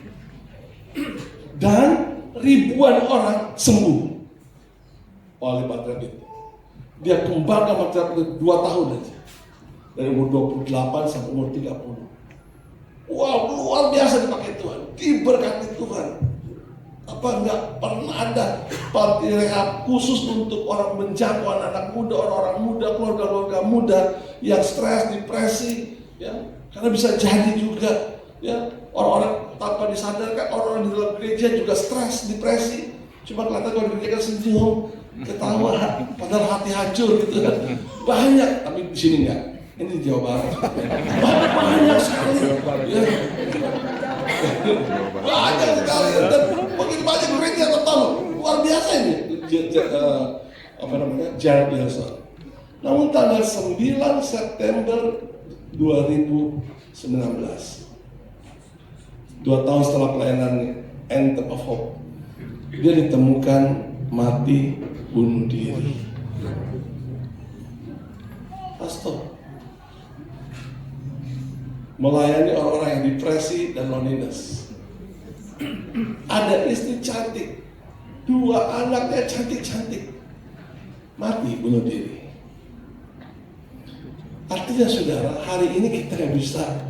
Dan ribuan orang sembuh oleh panti rehabilitasi. Dia kembangkan panti rehabilitasi 2 tahun aja. Dari umur 28 sampai umur 30. Wow, luar biasa dipakai Tuhan, diberkati Tuhan. Apa enggak pernah ada panti rehab khusus untuk orang menjangkau anak muda, orang-orang muda, keluarga-keluarga muda yang stres, depresi, ya. Karena bisa jadi juga, ya, orang-orang tanpa disadarkan, orang-orang di dalam gereja juga stres, depresi. Cuma kelihatan kalau di gereja kan senyum, ketawa, padahal hati hancur gitu kan. Banyak, tapi di sini enggak. Ini di Jawa Barat. Banyak sekali. Ya. Banyak sekali. Dan begitu banyak gereja tertawa. Luar biasa ini. Jared Wilson. Namun tanggal 9 September 2019, 2 tahun setelah pelayanan Anthem of Hope, dia ditemukan mati bunuh diri. Pastor melayani orang-orang yang depresi dan loneliness. Ada istri cantik, 2 anaknya cantik-cantik, mati bunuh diri. Artinya saudara, hari ini kita nggak bisa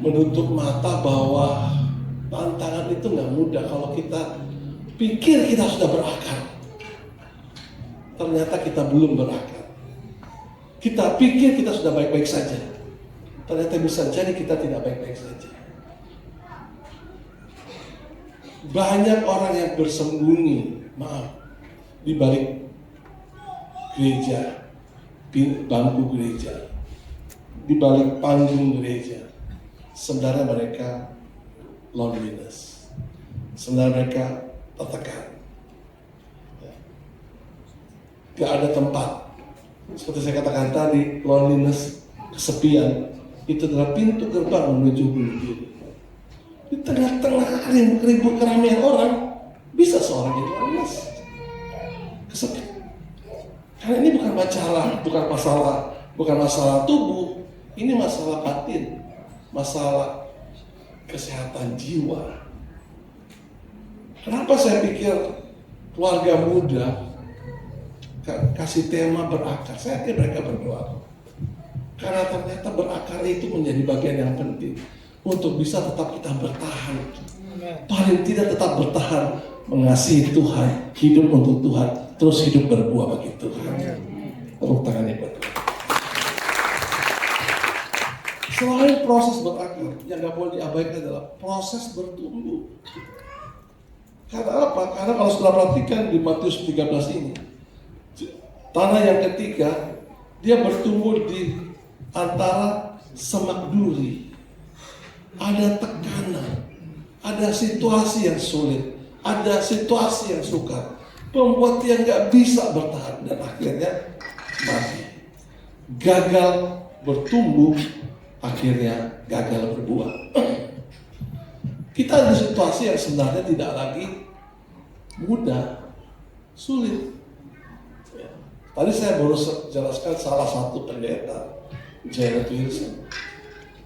menutup mata bahwa tantangan itu nggak mudah kalau kita pikir kita sudah berakar. Ternyata kita belum berakar. Kita pikir kita sudah baik-baik saja. Ternyata bisa jadi kita tidak baik-baik saja. Banyak orang yang bersembunyi, di balik gereja, bangku gereja, di balik panggung gereja. Sebenarnya mereka loneliness, sebenarnya mereka tertekan. Gak ada tempat. Seperti saya katakan tadi, loneliness, kesepian, itu adalah pintu gerbang menuju bunuh diri. Di tengah-tengah ribu keramaian orang, bisa seorang jadi loneliness, kesepian. Karena ini bukan masalah tubuh, ini masalah batin, masalah kesehatan jiwa. Kenapa saya pikir keluarga muda kasih tema berakar? Saya yakin mereka berdoa. Karena ternyata berakar itu menjadi bagian yang penting untuk bisa tetap kita bertahan. Paling tidak tetap bertahan, mengasihi Tuhan, hidup untuk Tuhan, terus hidup berbuah bagi Tuhan. Tepuk tangannya buat Tuhan. Selain proses berakar, yang gak boleh diabaikan adalah proses bertumbuh. Karena apa? Karena kalau sudah perhatikan di Matius 13 ini, tanah yang ketiga, dia bertumbuh di antara semak duri. Ada tekanan, ada situasi yang sulit, ada situasi yang sukar, membuat dia nggak bisa bertahan dan akhirnya mati. Gagal bertumbuh akhirnya gagal berbuah. Kita ada di situasi yang sebenarnya tidak lagi mudah, sulit. Ya. Tadi saya baru jelaskan salah satu pendeta, Jared Wilson.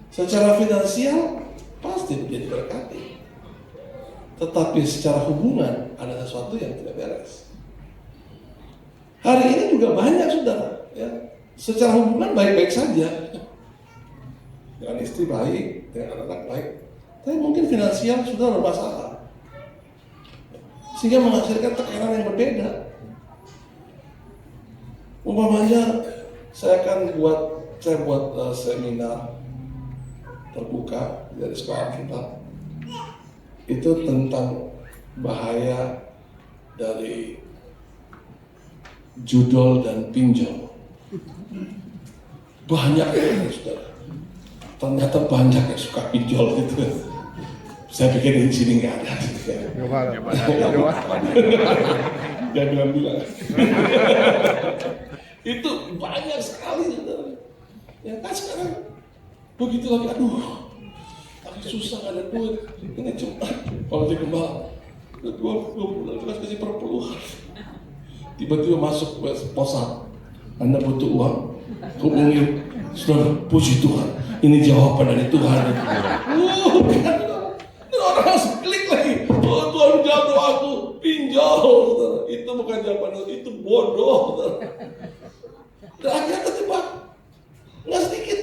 Secara finansial pasti menjadi berkati, tetapi secara hubungan ada sesuatu yang tidak beres. Hari ini juga banyak saudara, ya, secara hubungan baik-baik saja, dengan istri baik, dengan anak baik, tapi mungkin finansial sudah bermasalah, sehingga menghasilkan tekanan yang berbeda. Umpamanya saya buat seminar terbuka dari sekolah kita, itu tentang bahaya dari judol dan pinjol. Banyak ya saudara, ternyata banyak yang suka pinjol gitu. Saya pikir di sini nggak ada. Jangan bilang-bilang. Itu banyak sekali saudara. Ya kan sekarang begitu lagi, aduh, tapi susah nggak ada duit. Ini cuma kalau di gembala, 2 bulan kita kasih perpuluhan. Tiba-tiba masuk ke posan, Anda butuh uang, hubungi, saudara, puji Tuhan, ini jawaban dari Tuhan. Kan, orang langsung klik lagi, oh Tuhan jawab doaku, pinjol, saudara. Itu bukan jawaban, itu bodoh, saudara. Dan akhirnya terjebak, nggak sedikit.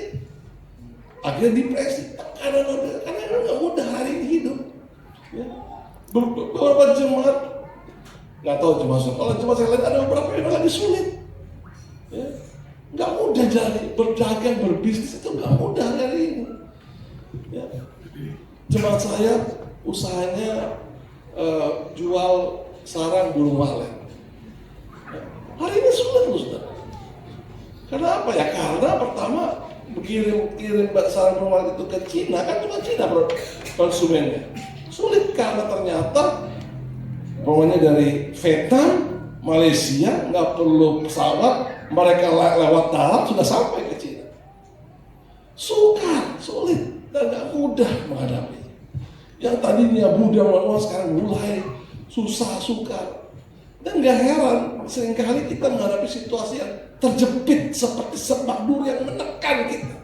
Akhirnya depresi, karena nggak mudah hari ini hidup. Ya. Beberapa jemaat, nggak tahu jemaat, kalau jemaat yang lain ada beberapa yang lagi sulit. Ya. Nggak mudah jadi berdagang, berbisnis itu nggak mudah hari ini. Ya. Jemaat saya usahanya jual sarang burung walet. Ya. Hari ini sulit loh saudara. Karena apa ya? Karena pertama kirim sarang burung walet itu ke Cina, kan cuma Cina konsumennya. Sulit karena ternyata pokoknya dari Vietnam, Malaysia nggak perlu pesawat, mereka lewat darat sudah sampai ke Cina. Sukar, sulit dan nggak mudah menghadapi. Yang tadinya mudah sekarang mulai susah, sukar. Dan nggak heran seringkali kita menghadapi situasi yang terjepit seperti sepak dur yang menekan kita,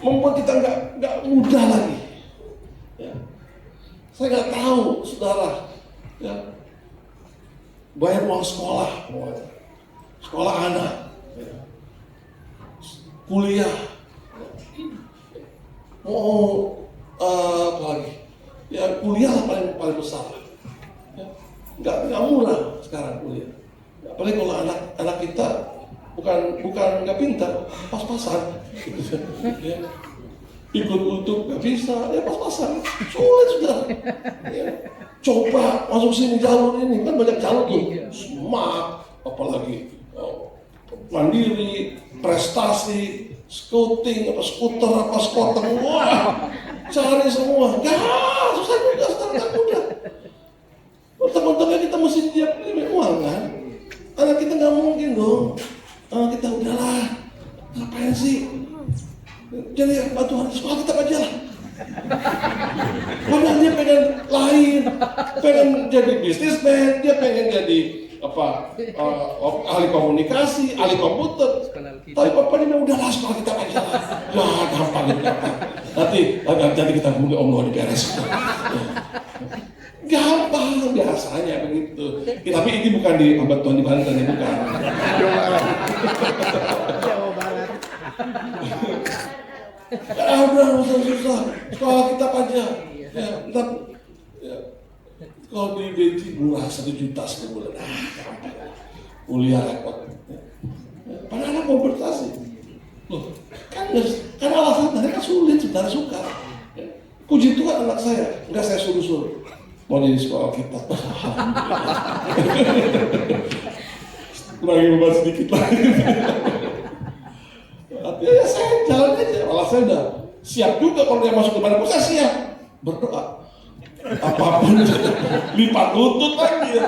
membuat kita nggak mudah lagi. Ya. Saya nggak tahu, saudara, ya, bayar uang sekolah anak, ya, kuliah, mau apa lagi? Ya kuliah paling besar, ya. Nggak murah sekarang kuliah. Apalagi kalau anak kita bukan nggak pintar, pas-pasan, ya. Ikut untuk nggak bisa, ya pas-pasan, sulit sudah. Ya. Coba masuk sini jalur ini, kan banyak jalur tuh, smart, apalagi mandiri, prestasi, skuter, skuter, wah, cari semua, susah juga, tak mudah. Teman-teman kita mesti siap terima uang kan? Anak kita nggak mungkin dong. Anak kita udahlah, ngapain sih? Jadi bantuan sekolah kita aja lah. Padahal dia pengen lain, pengen jadi bisnismen, dia pengen jadi ahli komunikasi, ahli komputer. Tapi bapak dia udahlah sekolah kita aja lah. Ya gampang. Nanti kita hubungi Om Noah diberes. Gampang biasanya begitu. Tapi ini bukan di Abad Tuhan di Banten, ya bukan. Jawa Barat. Udah susah. Sekolah kita aja. Ya, kalau di Beijing murah 1 juta sebulan. Kuliah repot. Padahal anak mau berprestasi. Loh, kan alasan tadi kan sulit, saudara suka. Puji Tuhan anak saya, enggak saya suruh-suruh. Mau jadi sekolah kita. Kurangin beban sedikit lagi. Ya saya jalan aja. Malah saya udah siap juga kalau dia masuk ke mana pun saya siap. Berdoa. Apapun lipat lutut lagi ya.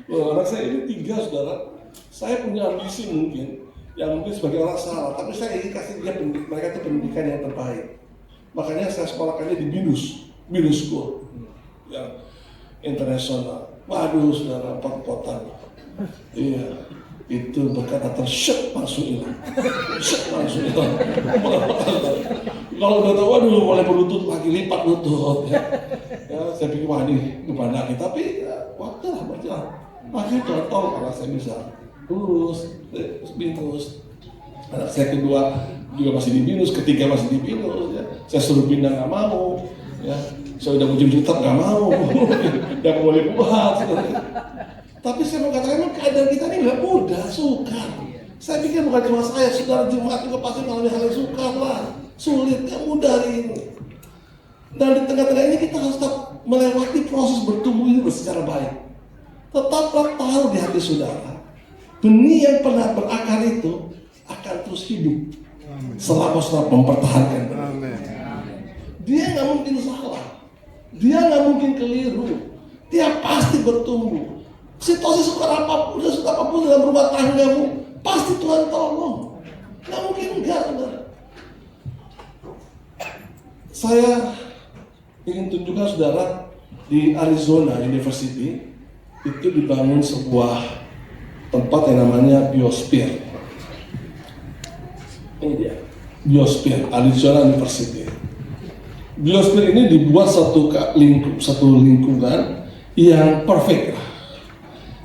Loh, anak saya ini 3 saudara. Saya punya ambisi mungkin yang mungkin sebagai orang salah, tapi saya ingin kasih dia mereka itu pendidikan yang terbaik. Makanya saya sekolahkannya di BINUS School yang internasional. Waduh, saudara, pot-potan. Iya, itu berkata tersyuk langsung hilang. Langsung hilang. Kalau udah tahu, waduh, mulai berlutut lagi, lipat lutut. Ya, saya pikir, wah ini kepada kita, tapi ya, waktu lah berjalan. Makanya contoh kalau saya bisa lulus, BINUS. Anak saya kedua juga masih di BINUS, ketiga masih di BINUS. Ya. Saya suruh pindah nggak mau. Ya. Saya udah ujung tetap nggak mau. Nggak boleh buat. Tapi saya mau katakan memang keadaan kita ini nggak mudah, sukar. Saya pikir bukan cuma saya, saudara jemaat juga pasti mengalami hal yang sukar lah. Sulit, nggak mudah hari ini. Dan di tengah-tengah ini kita harus tetap melewati proses bertumbuh ini secara baik. Tetaplah tahu di hati saudara, benih yang pernah berakar itu akan terus hidup selama saudara mempertahankan benih. Dia nggak mungkin salah, dia nggak mungkin keliru, dia pasti bertumbuh. Situasi sukar apapun dalam rumah tanggamu, pasti Tuhan tolong. Nggak mungkin enggak, saudara. Saya ingin tunjukkan saudara, di Arizona University itu dibangun sebuah tempat yang namanya Biosphere. Ini dia, Biosphere, Arizona University. Biosphere ini dibuat satu lingkungan yang perfect.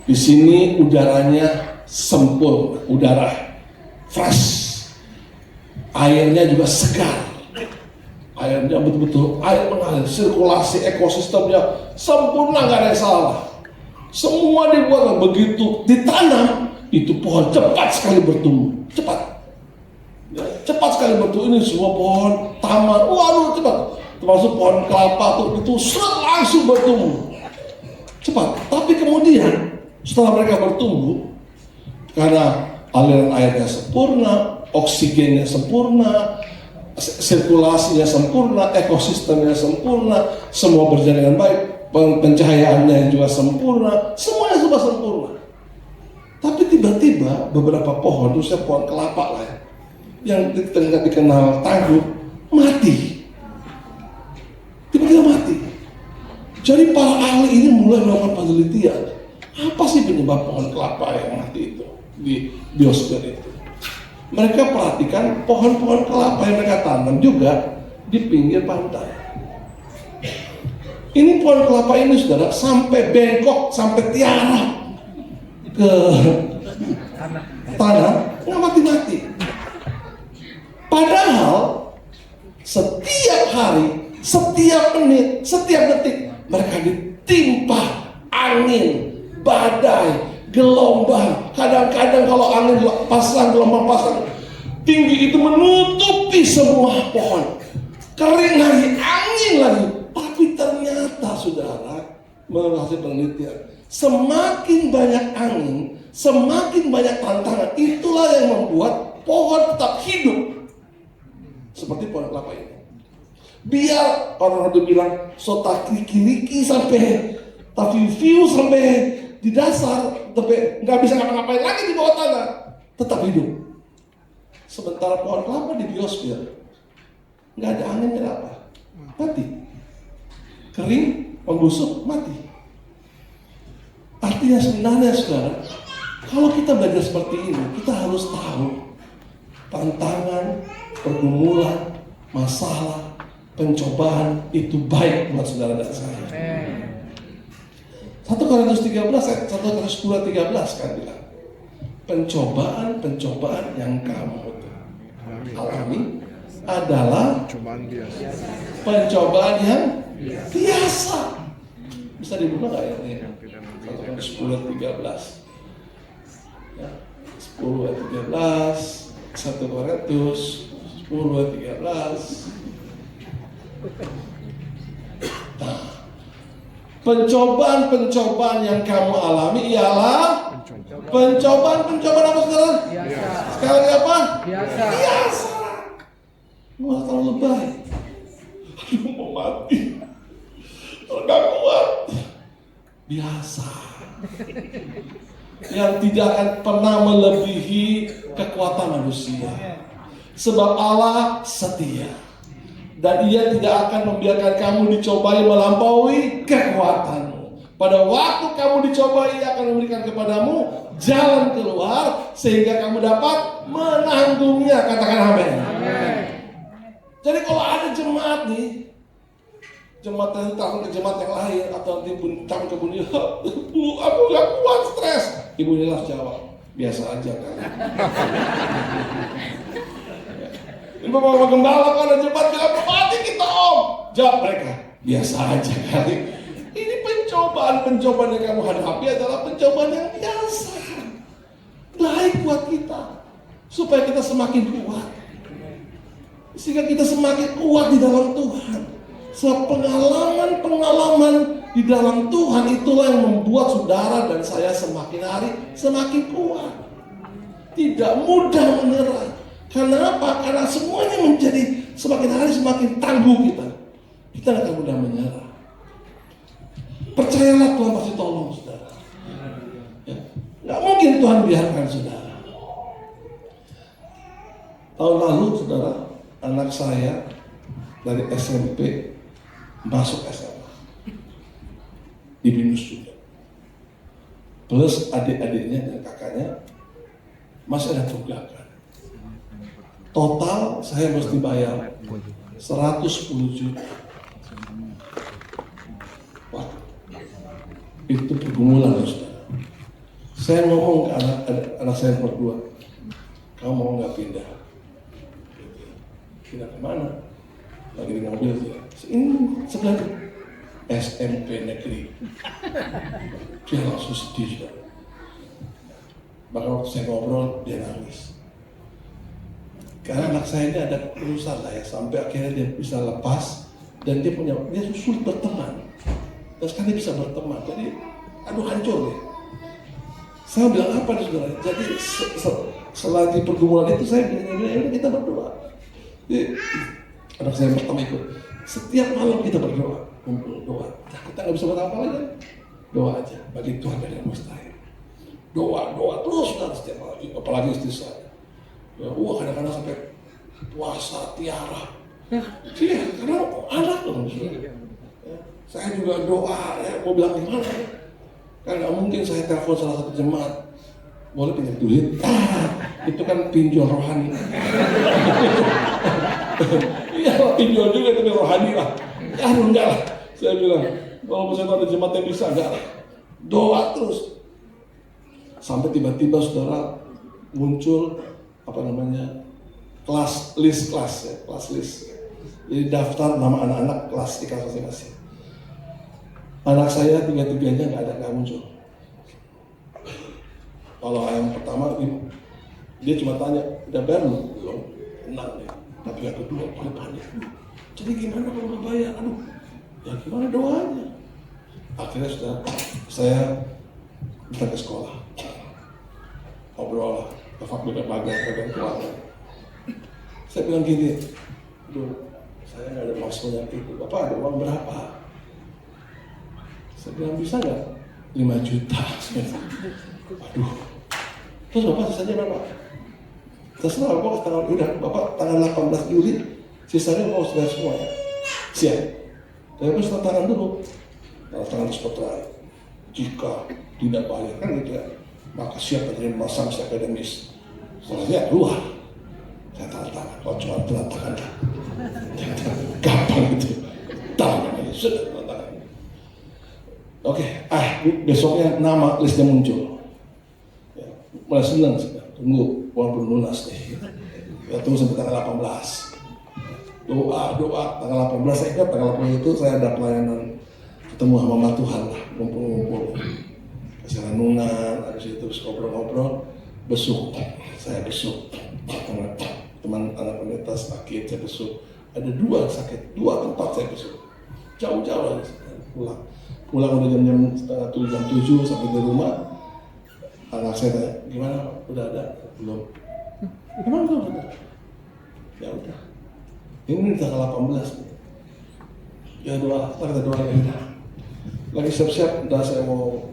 Di sini udaranya sempurna, udara fresh, airnya juga segar, airnya betul-betul air mengalir, sirkulasi ekosistemnya sempurna, nggak ada yang salah. Semua dibuat begitu ditanam, itu pohon cepat sekali bertumbuh, cepat sekali bertumbuh. Ini semua pohon taman, waduh cepat, termasuk pohon kelapa tuh itu langsung bertumbuh cepat. Tapi kemudian setelah mereka bertumbuh, karena aliran airnya sempurna, oksigennya sempurna, sirkulasinya sempurna, ekosistemnya sempurna, semua berjalan dengan baik, pencahayaannya juga sempurna, semuanya sudah sempurna. Tapi tiba-tiba beberapa pohon, khususnya pohon kelapa lah ya, yang dikenal tangguh, mati. Tiba-tiba mati. Jadi para ahli ini mulai melakukan penelitian. Apa sih penyebab pohon kelapa yang mati itu di Biosphere itu? Mereka perhatikan pohon-pohon kelapa yang mereka tanam juga di pinggir pantai. Ini pohon kelapa ini saudara sampai bengkok, sampai tiarap ke tanah, nggak mati-mati. Padahal setiap hari, setiap menit, setiap detik mereka ditimpa angin, badai, gelombang. Kadang-kadang kalau angin pasang, gelombang pasang tinggi itu menutupi semua pohon, kering lagi, angin lagi. Tapi ternyata saudara, menurut hasil penelitian, semakin banyak angin, semakin banyak tantangan, itulah yang membuat pohon tetap hidup. Seperti pohon kelapa ini. Biar orang itu bilang sotak kiki-kiki sampai tapi view sampai di dasar, tapi nggak bisa ngapa-ngapain lagi di bawah tanah, tetap hidup. Sementara pohon kelapa di Biosphere nggak ada angin, apa? Mati, kering, membusuk, mati. Artinya sebenarnya saudara, kalau kita belajar seperti ini, kita harus tahu tantangan, pergumulan, masalah, pencobaan itu baik buat saudara dan saya. 1 Korintus 13, 1 Korintus 10:13 kan bilang, pencobaan yang kamu alami adalah pencobaan yang biasa. Bisa dibuka nggak ya? 1 Korintus 10:13. Ya, 10:13, 1 Korintus 10:13. Nah, pencobaan yang kamu alami ialah pencobaan apa sekarang? Biasa. Sekarang apa? Biasa. Nggak terlalu lebay. Aduh, mau mati. Nggak kuat. Biasa. Yang tidak akan pernah melebihi kekuatan manusia. Sebab Allah setia. Dan Ia tidak akan membiarkan kamu dicobai melampaui kekuatanmu. Pada waktu kamu dicobai, Ia akan memberikan kepadamu jalan keluar sehingga kamu dapat menanggungnya. Katakan amin. Jadi kalau ada jemaat nih, jemaat yang takut ke jemaat yang lain atau nanti takut ke bunyi, Bu, aku gak kuat, stres. Ibu Nila jawab, biasa aja kan. Ini bapak gembala kalau ada jemaat bilang, mati kita om. Jawab mereka, biasa aja kali. Ini pencobaan yang kamu hadapi adalah pencobaan yang biasa. Baik buat kita, supaya kita semakin kuat. Sehingga kita semakin kuat di dalam Tuhan. Sebab pengalaman di dalam Tuhan itulah yang membuat saudara dan saya semakin hari semakin kuat. Tidak mudah menyerah. Karena apa? Karena semuanya menjadi semakin hari semakin tangguh kita. Kita tidak akan mudah menyerah. Percayalah Tuhan pasti tolong saudara. Ya. Nggak mungkin Tuhan biarkan saudara. Tahun lalu saudara, anak saya dari SMP masuk SMA di BINUS juga, plus adik-adiknya dan kakaknya masih ada tunggakan. Total saya mesti bayar 110 juta. Wah, itu pergumulan saudara. Saya ngomong ke anak saya berdua, kamu mau nggak pindah? Pindah kemana? Lagi di mobil dia. Ini sebelah SMP negeri. Dia langsung sedih juga. Bahkan waktu saya ngobrol dia nangis. Karena anak saya ini ada urusan lah ya, sampai akhirnya dia bisa lepas dan dia sulit berteman. Dan sekarang dia bisa berteman. Jadi aduh hancur deh. Saya bilang apa nih saudara? Jadi selagi pergumulan itu saya bilang kita berdoa. Jadi, anak saya pertama ikut. Setiap malam kita berdoa, kumpul doa. Kita nggak bisa berapa lagi, doa aja. Bagi Tuhan ada yang mustahil. Doa terus saudara setiap malam. Apalagi istri saya. Ya, kadang-kadang sampai puasa tiara. Iya, karena anak dong. Ya, saya juga doa. Ya, mau bilang gimana? Kan nggak mungkin saya telepon salah satu jemaat. Boleh pinjam duit? Itu kan pinjol rohani. Iya, pinjol juga tapi rohani lah. Ya enggak lah. Saya bilang, kalau saya ada jemaat yang bisa, enggak lah. Doa terus. Sampai tiba-tiba saudara muncul kelas list. Jadi daftar nama anak-anak kelas di kelas masing-masing. Anak saya tiga-tiganya nggak muncul. Kalau yang pertama dia cuma tanya, udah bayar belum? Tenang deh. Tapi yang kedua mulai panik. Jadi gimana kalau nggak bayar? Aduh, ya gimana doanya? Akhirnya saya minta ke sekolah. Ngobrol lah, bagian keluarga. Saya bilang gini, saya nggak ada uang sebanyak itu. Bapak ada uang berapa? Saya bilang bisa nggak? 5 juta. Aduh. Terus Bapak sisanya berapa? Terserah Bapak Bapak tanggal 18 Juli, sisanya mau sudah semua ya. Siap. Tapi harus tangan dulu. Tangan seperti jika tidak bayar kan gitu ya. Maka siap menerima sanksi akademis. Selanjutnya keluar. Saya tanda tangan. Kalau cuma tanda tangan, gampang gitu. Tangan aja sudah tanda tangan. Oke, besoknya nama listnya muncul. Ya, mulai senang sudah. Tunggu uang belum lunas nih. Ya, tunggu sampai tanggal 18. Doa tanggal 18. Saya ingat tanggal 18 itu saya ada pelayanan ketemu sama Tuhan lah, ngumpul-ngumpul. Kasih renungan, habis itu terus ngobrol-ngobrol, besuk. Saya besuk. Teman anak pendeta sakit, saya besuk. Ada 2 sakit, 2 tempat saya besuk. Jauh-jauh aja pulang udah jam 7 sampai di rumah. Anak saya tanya, gimana? Udah ada? Belum. Gimana belum? Ya udah. Ini tanggal 18. Ya kita doa ya. Lagi siap-siap, udah saya mau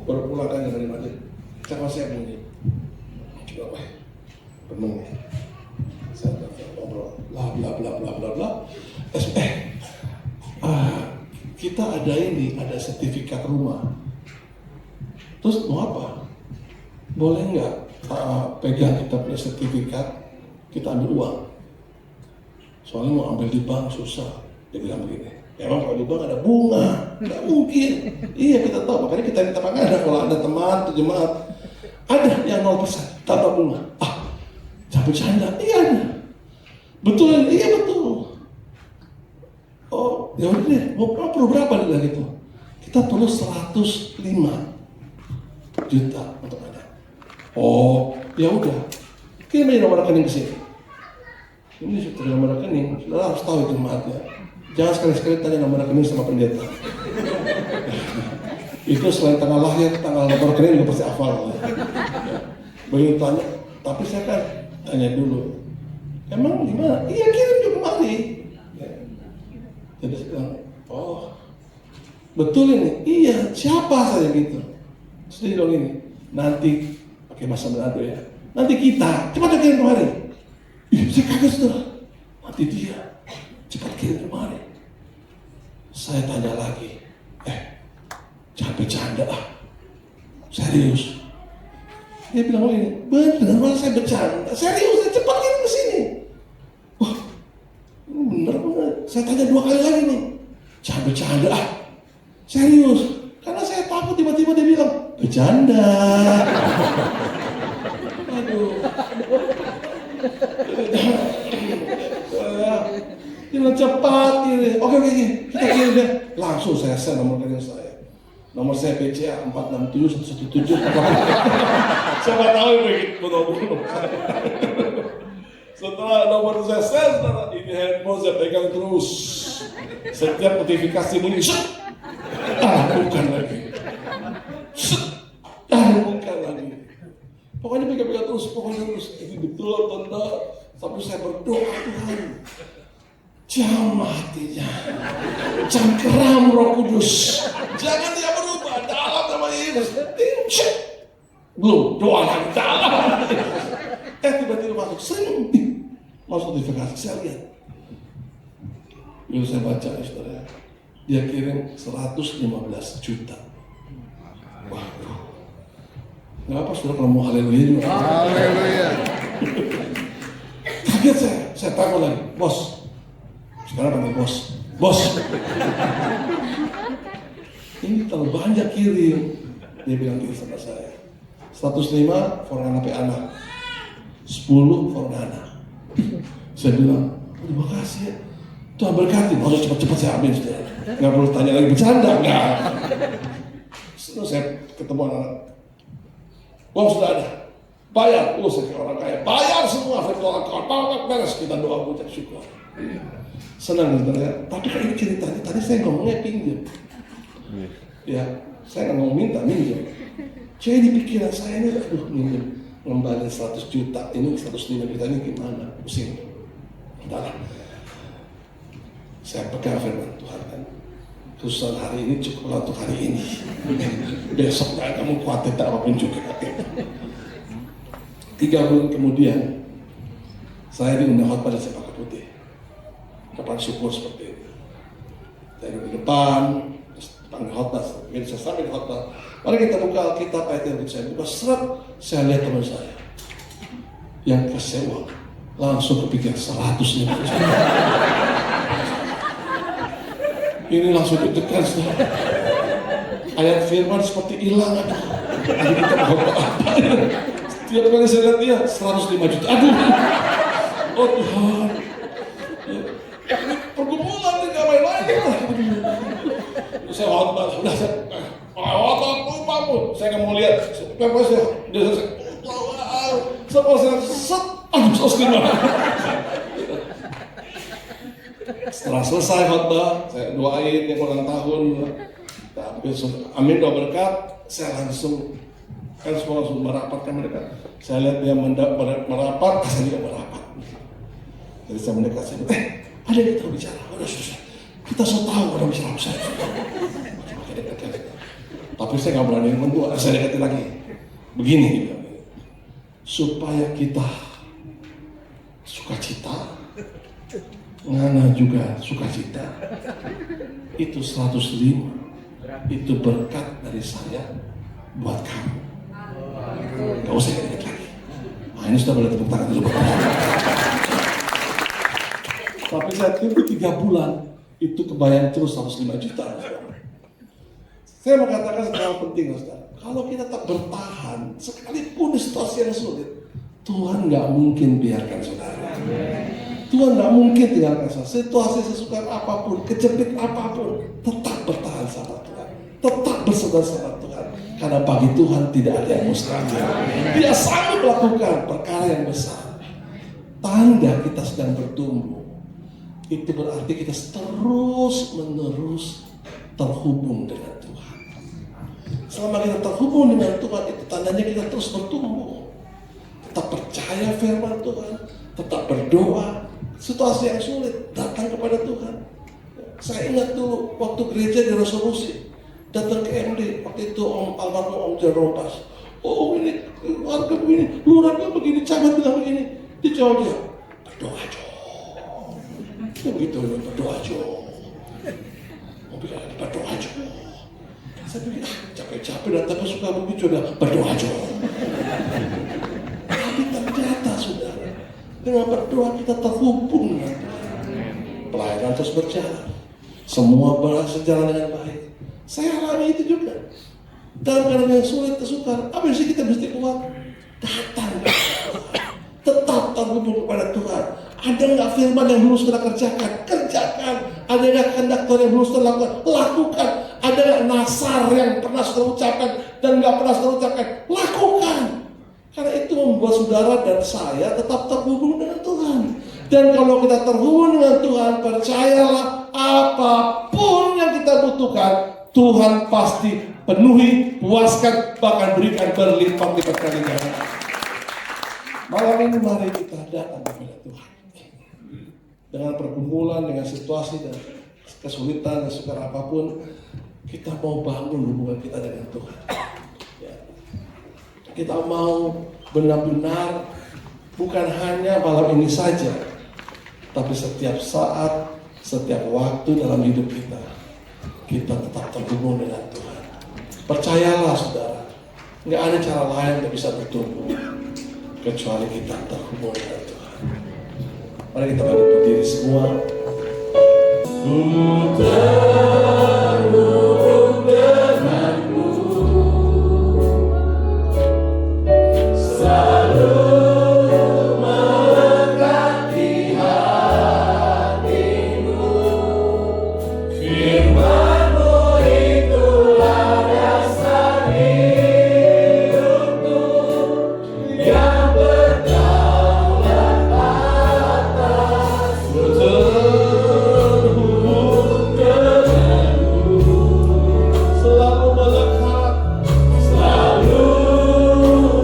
berpulang kan dari Madrid. Saya masih bunyi. Coba temen saya ngobrol bla bla bla bla bla bla. Kita ada sertifikat rumah. Terus mau apa? Boleh nggak pegang kita punya sertifikat, kita ambil uang? Soalnya mau ambil di bank susah. Dia bilang begini, emang kalau di bank ada bunga? Nggak mungkin. Iya kita tahu, makanya kita minta ada kalau ada teman atau jemaat ada yang 0% tanpa bunga. Jangan bercanda. Iya ada. Betul? Iya betul. Oh, ya udah deh. Mau perlu berapa dia bilang gitu? Kita perlu 105 juta untuk ada. Oh, ya udah. Kirim aja nomor rekening ke sini. Ini sudah nomor rekening, saudara harus tahu itu jemaatnya. Jangan sekali-sekali tanya nomor rekening sama pendeta. Itu selain tanggal lahir, tanggal nomor rekening juga pasti hafal. Begitu tanya, tapi saya kan tanya dulu. Emang gimana? Iya kirim juga kemari. Jadi saya bilang, oh betul ini? Iya, siapa saya gitu? Sedih dong ini. Nanti, pakai bahasa Manado ya. Nanti kita, cepat kirim kemari. Ih, saya kaget sudah. Nanti dia, cepat kirim kemari. Saya tanya lagi, jangan bercanda lah. Serius. Dia bilang ini, benar malah saya bercanda. Serius, saya cepat kirim ke sini. Wah, ini benar. Saya tanya 2 kali lagi nih. Jangan bercanda ah. Serius. Karena saya takut tiba-tiba dia bilang, bercanda. Aduh. Dia bilang cepat kirim. Oke, kita kirim deh. Langsung saya send nomor rekening saya. Nomor saya BCA 467 117. Siapa tahu begitu betul. Setelah nomor saya send, ini handphone saya pegang terus. Setiap notifikasi bunyi, bukan lagi. Bukan lagi. Pokoknya pegang terus, Ini betul tanda. Sampai saya berdoa, Tuhan, jam hatinya, cengkeram Roh Kudus, jangan dia berubah dalam nama Yesus. Belum doa lagi dalam. Tiba-tiba masuk notifikasi, saya lihat. Lalu saya baca, saudara, dia kirim 115 juta. Waduh. Nggak apa, saudara, kalau mau haleluya juga. Haleluya. Kaget saya takut lagi, bos. Sekarang panggil bos. Ini terlalu banyak kirim. Dia bilang gitu sama saya. 105 for anak anak, 10 for Nana. Saya bilang, terima kasih ya. Tuhan berkati, harus cepat-cepat saya ambil. Nggak perlu tanya lagi, bercanda, enggak. Terus saya ketemu anak. Uang sudah ada. Bayar, saya orang kaya. Bayar semua, virtual account, beres. Kita doa ucap syukur. Senang gitu ya. Tapi kalau ini ceritanya, tadi saya ngomongnya pinjam. Ya, saya nggak mau minjem. Jadi di pikiran saya ini, minjem. Ngembaliin 100 juta, ini 105 juta ini gimana? Pusing. Entahlah. Saya pegang firman Tuhan kan. Kesusahan hari ini cukuplah untuk hari ini. Besok gak kamu khawatir tak apapun juga. 3 bulan kemudian, saya diundang khotbah dan saya pakai putih. Depan syukur seperti ini. Saya di depan, panggil khotbah. Saya sampai di khotbah. Mari kita buka Alkitab ayat yang saya buka seret. Saya lihat teman saya yang kasih uang langsung kepikiran 150 juta. Ini langsung deg-degan, saudara. Ayat firman seperti hilang. Aduh, kita mau apa? Tiap kali saya lihat dia 105 juta. Aduh, oh Tuhan. Ini pergumulan nih, gak main-main lah. Saya khotbah, sudah saya lupa pun. Saya nggak mau lihat. Semua saya set. Aduh, 105. Setelah selesai khotbah, saya doain yang ulang tahun. Amin, doa berkat. Saya langsung kan semua langsung merapatkan mereka. Saya lihat dia merapat, saya juga merapat. Jadi saya mendekat, saya bilang, ada yang kita bicara. Susah. Kita so tahu orang bicara apa saya. Tapi saya nggak berani mentua. Saya dekati lagi. Begini, supaya kita sukacita, ngana juga sukacita. Itu 105. Itu berkat dari saya buat kamu. Gak usah ingat lagi. Nah, ini sudah boleh tepuk tangan dulu. Tapi saya tunggu 3 bulan, itu kebayang terus 105 juta. Saya mau katakan hal penting, saudara. Kalau kita tak bertahan, sekalipun di situasi yang sulit, Tuhan nggak mungkin biarkan saudara. Tuhan nggak mungkin tinggalkan saudara. Situasi sesukar apapun, kejepit apapun, tetap bertahan sama Tuhan. Tetap bersaudara sama Tuhan. Karena bagi Tuhan tidak ada yang mustahil. Dia sanggup melakukan perkara yang besar. Tanda kita sedang bertumbuh, itu berarti kita terus-menerus terhubung dengan Tuhan. Selama kita terhubung dengan Tuhan, itu tandanya kita terus bertumbuh. Tetap percaya firman Tuhan, tetap berdoa. Situasi yang sulit, datang kepada Tuhan. Saya ingat dulu waktu gereja di resolusi, datang ke MD, waktu itu almarhum Om Jerompas. Oh ini warga begini, lurahnya begini, camat bilang begini. Dijawab dia, berdoa Jo. Begitu berdoa Jo. Mau bilang berdoa Jo. Saya pikir capek-capek datang ke Sukabumi sudah berdoa Jo. Tapi ternyata saudara, dengan berdoa kita terhubung dengan Tuhan. Pelayanan terus berjalan. Semua berjalan dengan baik. Saya alami itu juga. Dalam keadaan yang sulit, tersukar, apa sih kita mesti kuat? Datang kepada Tuhan. Tetap terhubung kepada Tuhan. Ada nggak firman yang belum sudah kerjakan? Kerjakan. Ada nggak kehendak Tuhan yang belum sudah lakukan? Lakukan. Ada nggak nasar yang pernah sudah ucapkan dan nggak pernah sudah ucapkan? Lakukan. Karena itu membuat saudara dan saya tetap terhubung dengan Tuhan. Dan kalau kita terhubung dengan Tuhan, percayalah apapun yang kita butuhkan, Tuhan pasti penuhi, puaskan, bahkan berikan berlipat-lipat kali ganda. Malam ini mari kita datang kepada Tuhan. Dengan pergumulan, dengan situasi dan kesulitan dan sukar apapun, kita mau bangun hubungan kita dengan Tuhan. Ya. Kita mau benar-benar bukan hanya malam ini saja, tapi setiap saat, setiap waktu dalam hidup kita, kita tetap terhubung dengan Tuhan. Percayalah saudara, nggak ada cara lain yang bisa bertumbuh kecuali kita terhubung dengan Tuhan. Mari kita berdiri semua. Terhubung denganmu, selalu melekati hatimu. Firman-Mu itulah dasar hidupku yang berdaulat atasku. Terhubung denganmu, selalu melekat, selalu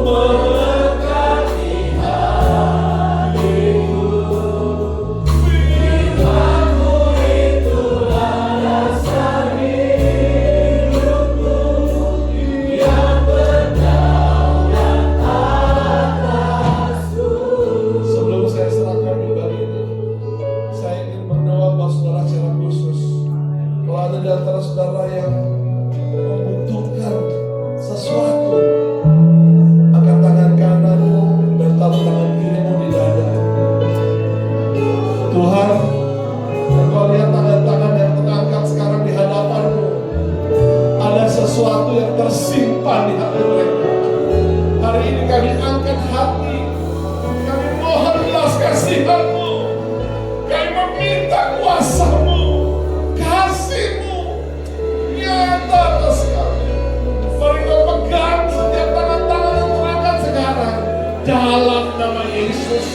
melekati hatiku. Firman-Mu itulah dasar hidupku yang berdaulat atasku. Sebelum saya serahkan kembali ini, saya ingin berdoa buat saudara secara khusus. Kalau ada di antara saudara yang membutuhkan sesuatu, angkat tangan kananmu dan taruh tangan kirimu di dada. Tuhan, Engkau lihat tangan-tangan yang terangkat sekarang di hadapanmu. Ada sesuatu yang tersimpan di hati mereka. Hari ini kami angkat hati, kami mohon belas kasihan-Mu, kami meminta kuasa-Mu, kasih-Mu nyata atas kami. Mari Kau pegang setiap tangan-tangan yang terangkat sekarang dalam nama Yesus.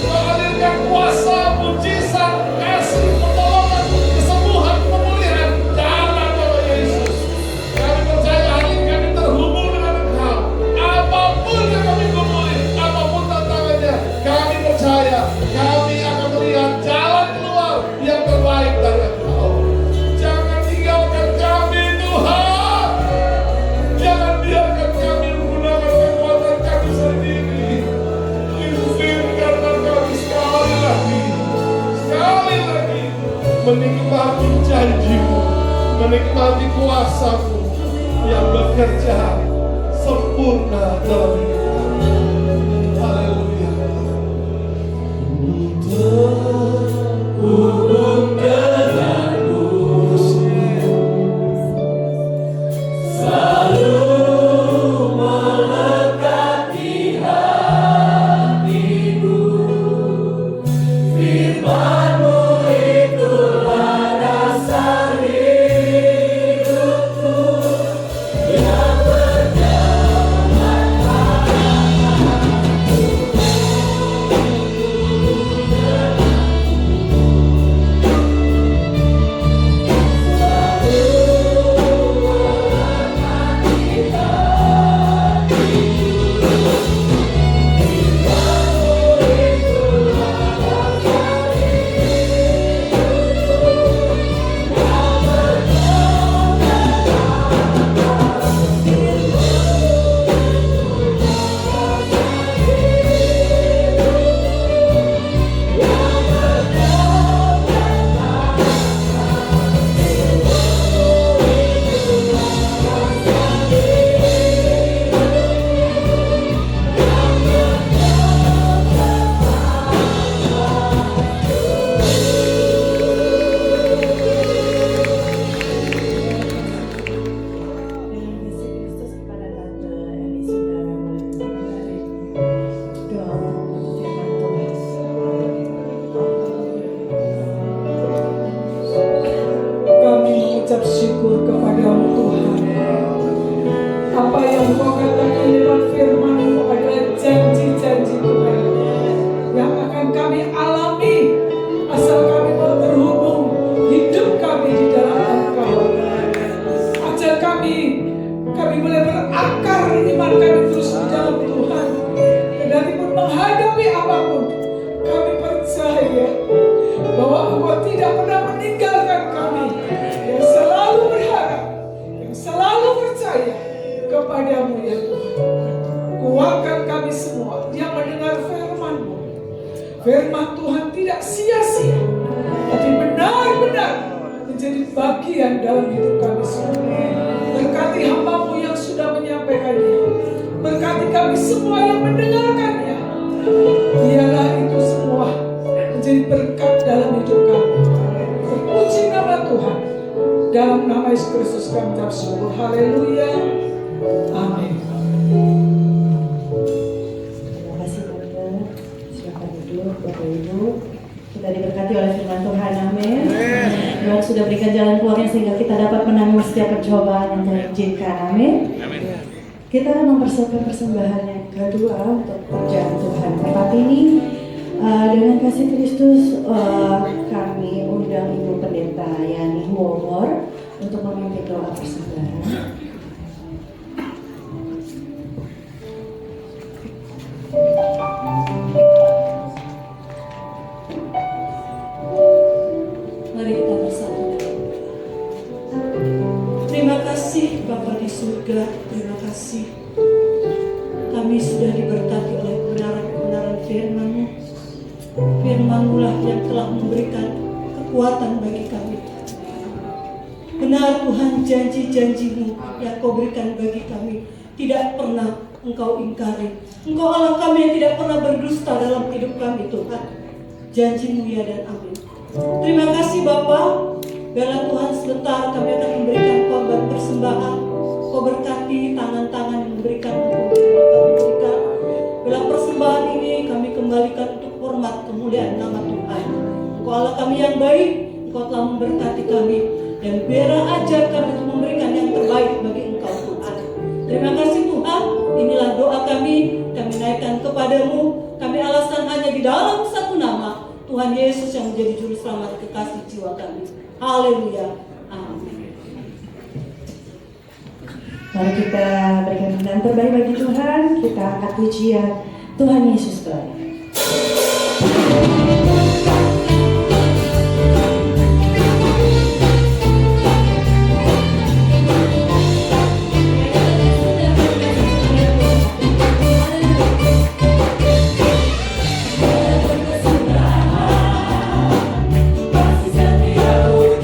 Kau alirkan kuasa, mujizat, kasih, pertolongan, kesembuhan, pemulihan dalam nama Yesus. Kami percaya hari ini kami terhubung dengan Engkau. menikmati kuasa-Mu yang bekerja sempurna dalam hidup kami. Haleluya. Terhubung denganmu, selalu melekat di hatiku. Firman-Mu itulah dasar hidupku yang mengucap syukur kepadamu Tuhan. Apa yang Kau katakan lewat firman-Mu adalah janji-janji Tuhan yang akan kami alami asal kami mau terhubung hidup kami di dalam Engkau. Ajar kami boleh berakar iman kami terus di dalam Tuhan. Kedatipun menghadapi apapun, kami percaya bahwa Engkau tidak pernah meninggalkan kami, yang selalu berharap, yang selalu percaya kepadamu ya Tuhan. Kuatkan kami semua yang mendengar firman-Mu. Firman Tuhan tidak sia-sia, tapi benar-benar menjadi bagian dalam hidup kami semua. Berkati hamba-Mu yang sudah menyampaikannya, berkati kami semua yang mendengarkannya. Biarlah itu semua menjadi berkat dalam hidup kami. Terpuji nama Tuhan. Dalam nama Yesus Kristus kami ucap syukur. Haleluya. Amin. Terima kasih Tante. Silakan duduk Bapak Ibu. Kita diberkati oleh firman Tuhan. Amin. Tuhan sudah berikan jalan keluarnya sehingga kita dapat menanggung setiap percobaan yang Tuhan izinkan. Amin. Kita akan mempersiapkan persembahan yang kedua untuk pekerjaan Tuhan. Tempat ini dengan kasih Kristus kami undang Ibu Pendeta Yani Wongor untuk memimpin doa persembahan. Mari kita bersatu. Terima kasih Bapa di surga, terima kasih kami sudah diberkati oleh kebenaran-kebenaran firman-Mu. Firman-Mu lah yang telah memberikan kekuatan bagi kami. Benar Tuhan, janji-janji-Mu yang Kau berikan bagi kami tidak pernah Engkau ingkari. Engkau Allah kami yang tidak pernah berdusta dalam hidup kami Tuhan. Janji-Mu ya dan amin. Terima kasih Bapa. Biarlah Tuhan sebentar kami akan memberikan korban persembahan. Kau berkati tangan-tangan yang memberikan untuk memberikan. Bila persembahan ini kami kembalikan untuk hormat kemuliaan nama Tuhan. Engkau Allah kami yang baik, Engkau telah memberkati kami, dan biarlah ajar kami untuk memberikan yang terbaik bagi Engkau Tuhan. Terima kasih Tuhan, inilah doa kami naikkan kepadamu. Kami alasan hanya di dalam satu nama, Tuhan Yesus yang menjadi juru selamat kekasih jiwa kami. Haleluya, amin. Mari kita berikan yang terbaik bagi Tuhan. Kita angkat pujian Tuhan Yesus baik. Kasih setia Tuhan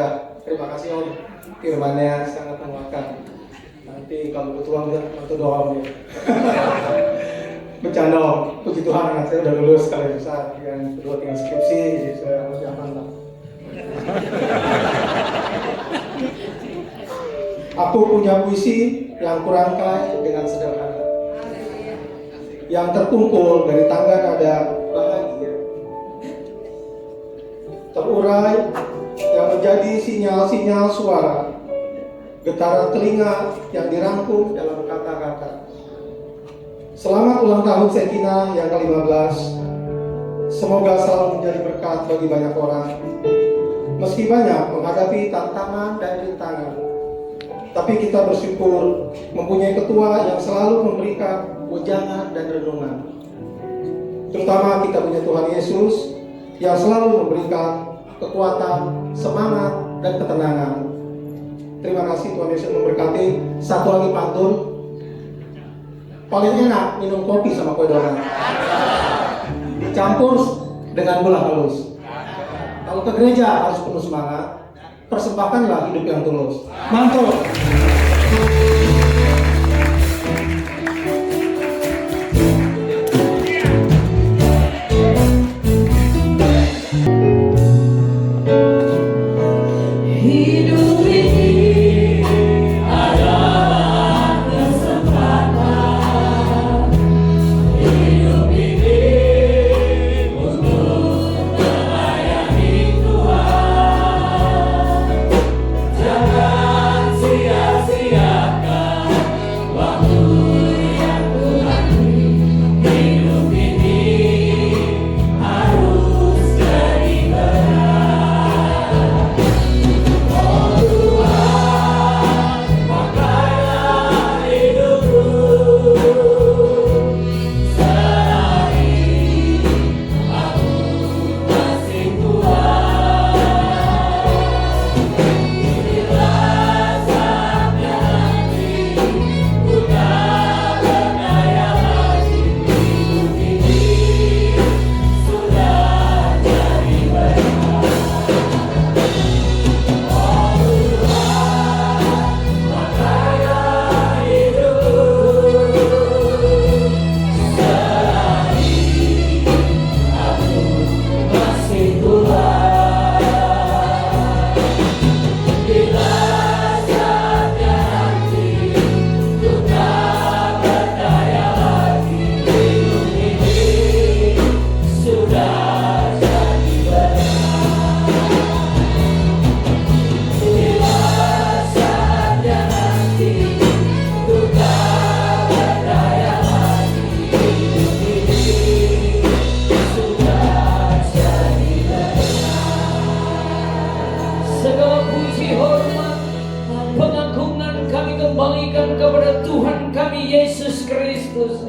ya. Terima kasih Om, firmannya sangat menguatkan. Nanti kalau kebetulan bantu doa Om ya. Bercanda Om, puji Tuhan anak saya udah lulus sekali besar. Yang kedua tinggal skripsi, jadi saya masih aman lah. Aku punya puisi yang kurangkai dengan sederhana, yang terkumpul dari tangga nada bahagia, terurai yang menjadi sinyal-sinyal suara, getaran telinga yang dirangkum dalam kata-kata. Selamat ulang tahun Sekina yang ke-15. Semoga selalu menjadi berkat bagi banyak orang. Meski banyak menghadapi tantangan dan rintangan, tapi kita bersyukur mempunyai ketua yang selalu memberikan wejangan dan renungan. Terutama kita punya Tuhan Yesus yang selalu memberikan kekuatan, semangat, dan ketenangan. Terima kasih Tuhan Yesus memberkati. Satu lagi pantun. Paling enak minum kopi sama kue donat, dicampur dengan gula halus. Kalau ke gereja harus penuh semangat. Persembahkanlah hidup yang tulus. Mantul. Hidup ini adalah kesempatan. Hidup ini untuk melayani Tuhan. Jangan sia-siakan waktu yang Tuhan beri. Hidup ini harus jadi berkat. Oh Tuhan, pakailah hidupku selagi aku masih kuat. Bila saatnya nanti ku tak berdaya lagi, hidup ini sudah jadi berkat. Oh Tuhan, pakailah hidupku selagi aku masih kuat. Bila saatnya nanti ku tak berdaya lagi, hidup ini sudah jadi berkat. Bila saatnya nanti ku tak berdaya lagi, hidup ini sudah jadi berkat. Segala puji hormat pengagungan kami kembalikan kepada Tuhan kami Yesus Kristus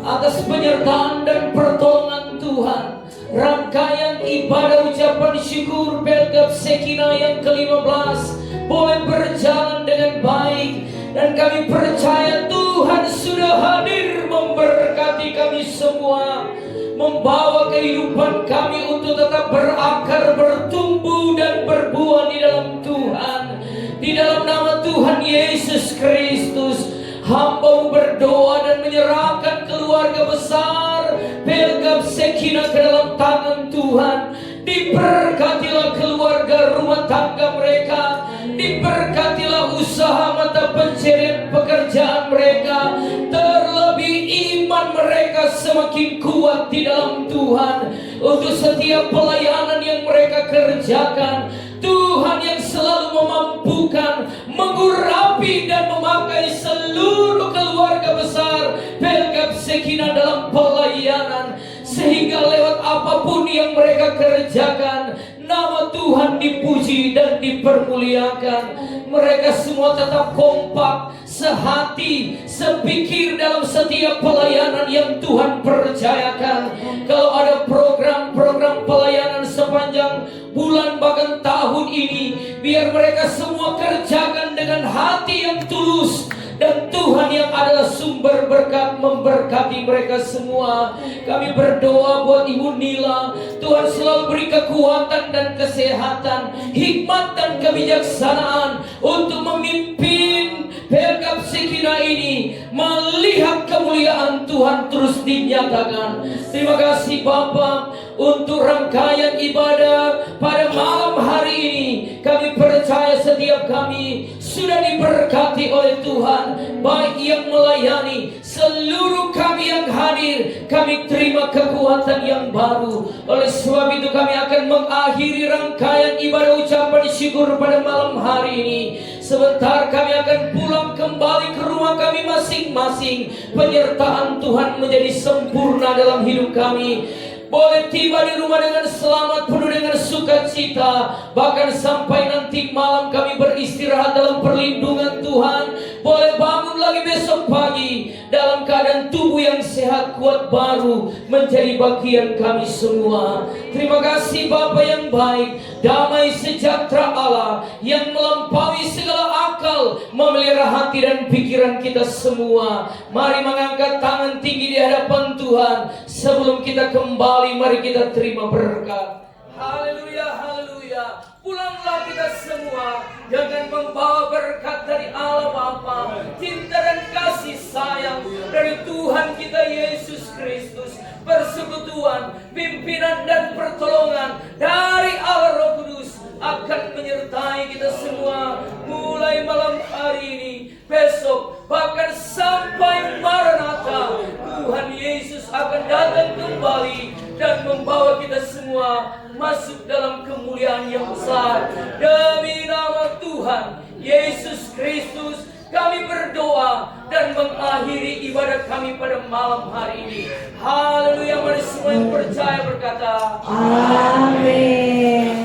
atas penyertaan dan pertolongan Tuhan. Rangkaian ibadah ucapan syukur Belgap Sekina yang ke-15 boleh berjalan dengan baik, dan kami percaya Tuhan sudah hadir memberkati kami semua, membawa kehidupan kami untuk tetap berakar, bertumbuh dan berbuah di dalam Tuhan. Di dalam nama Tuhan Yesus Kristus, hamba berdoa dan menyerahkan keluarga besar Belgap Sekina ke dalam tangan Tuhan. Diberkatilah keluarga rumah tangga mereka, diberkatilah usaha mata pencarian pekerjaan mereka, terlebih iman mereka semakin kuat di dalam Tuhan. Untuk setiap pelayanan yang mereka kerjakan, Tuhan yang selalu memampukan, mengurapi dan memakai seluruh keluarga besar Belgap Sekina dalam pelayanan, sehingga lewat apapun yang mereka kerjakan, nama Tuhan dipuji dan dipermuliakan. Mereka semua tetap kompak, sehati, sepikir dalam setiap pelayanan yang Tuhan percayakan. Kalau ada program-program pelayanan sepanjang bulan bahkan tahun ini, biar mereka semua kerjakan dengan hati yang tulus, dan Tuhan yang adalah sumber berkat memberkati mereka semua. Kami berdoa buat Ibu Nila, Tuhan selalu beri kekuatan dan kesehatan, hikmat dan kebijaksanaan untuk memimpin Pelkap Shekinah ini, melihat kemuliaan Tuhan terus dinyatakan. Terima kasih Bapa untuk rangkaian ibadah pada malam hari ini. Kami percaya setiap kami sudah diberkati oleh Tuhan, baik yang melayani, seluruh kami yang hadir, kami terima kekuatan yang baru. Oleh sebab itu kami akan mengakhiri rangkaian ibadah ucapan syukur pada malam hari ini. Sebentar kami akan pulang kembali ke rumah kami masing-masing. Penyertaan Tuhan menjadi sempurna dalam hidup kami. Boleh tiba di rumah dengan selamat, penuh dengan sukacita. Bahkan sampai nanti malam kami beristirahat dalam perlindungan Tuhan. Boleh bangun lagi besok pagi dalam keadaan tubuh yang sehat, kuat, baru menjadi bagian kami semua. Terima kasih Bapa yang baik. Damai sejahtera Allah yang melampaui segala akal memelihara hati dan pikiran kita semua. Mari mengangkat tangan tinggi di hadapan Tuhan. Sebelum kita kembali, mari kita terima berkat. Haleluya, haleluya. Pulanglah kita semua dengan membawa berkat dari Allah Bapa, cinta dan kasih sayang dari Tuhan kita Yesus Kristus, persekutuan, pimpinan dan pertolongan dari Allah Roh Kudus akan menyertai kita semua mulai malam hari ini, besok, bahkan sampai Maranatha. Tuhan Yesus akan datang kembali dan membawa kita semua masuk dalam kemuliaan yang besar. Demi nama Tuhan Yesus Kristus kami berdoa dan mengakhiri ibadah kami pada malam hari ini. Haleluya. Mari semua yang percaya berkata Amin.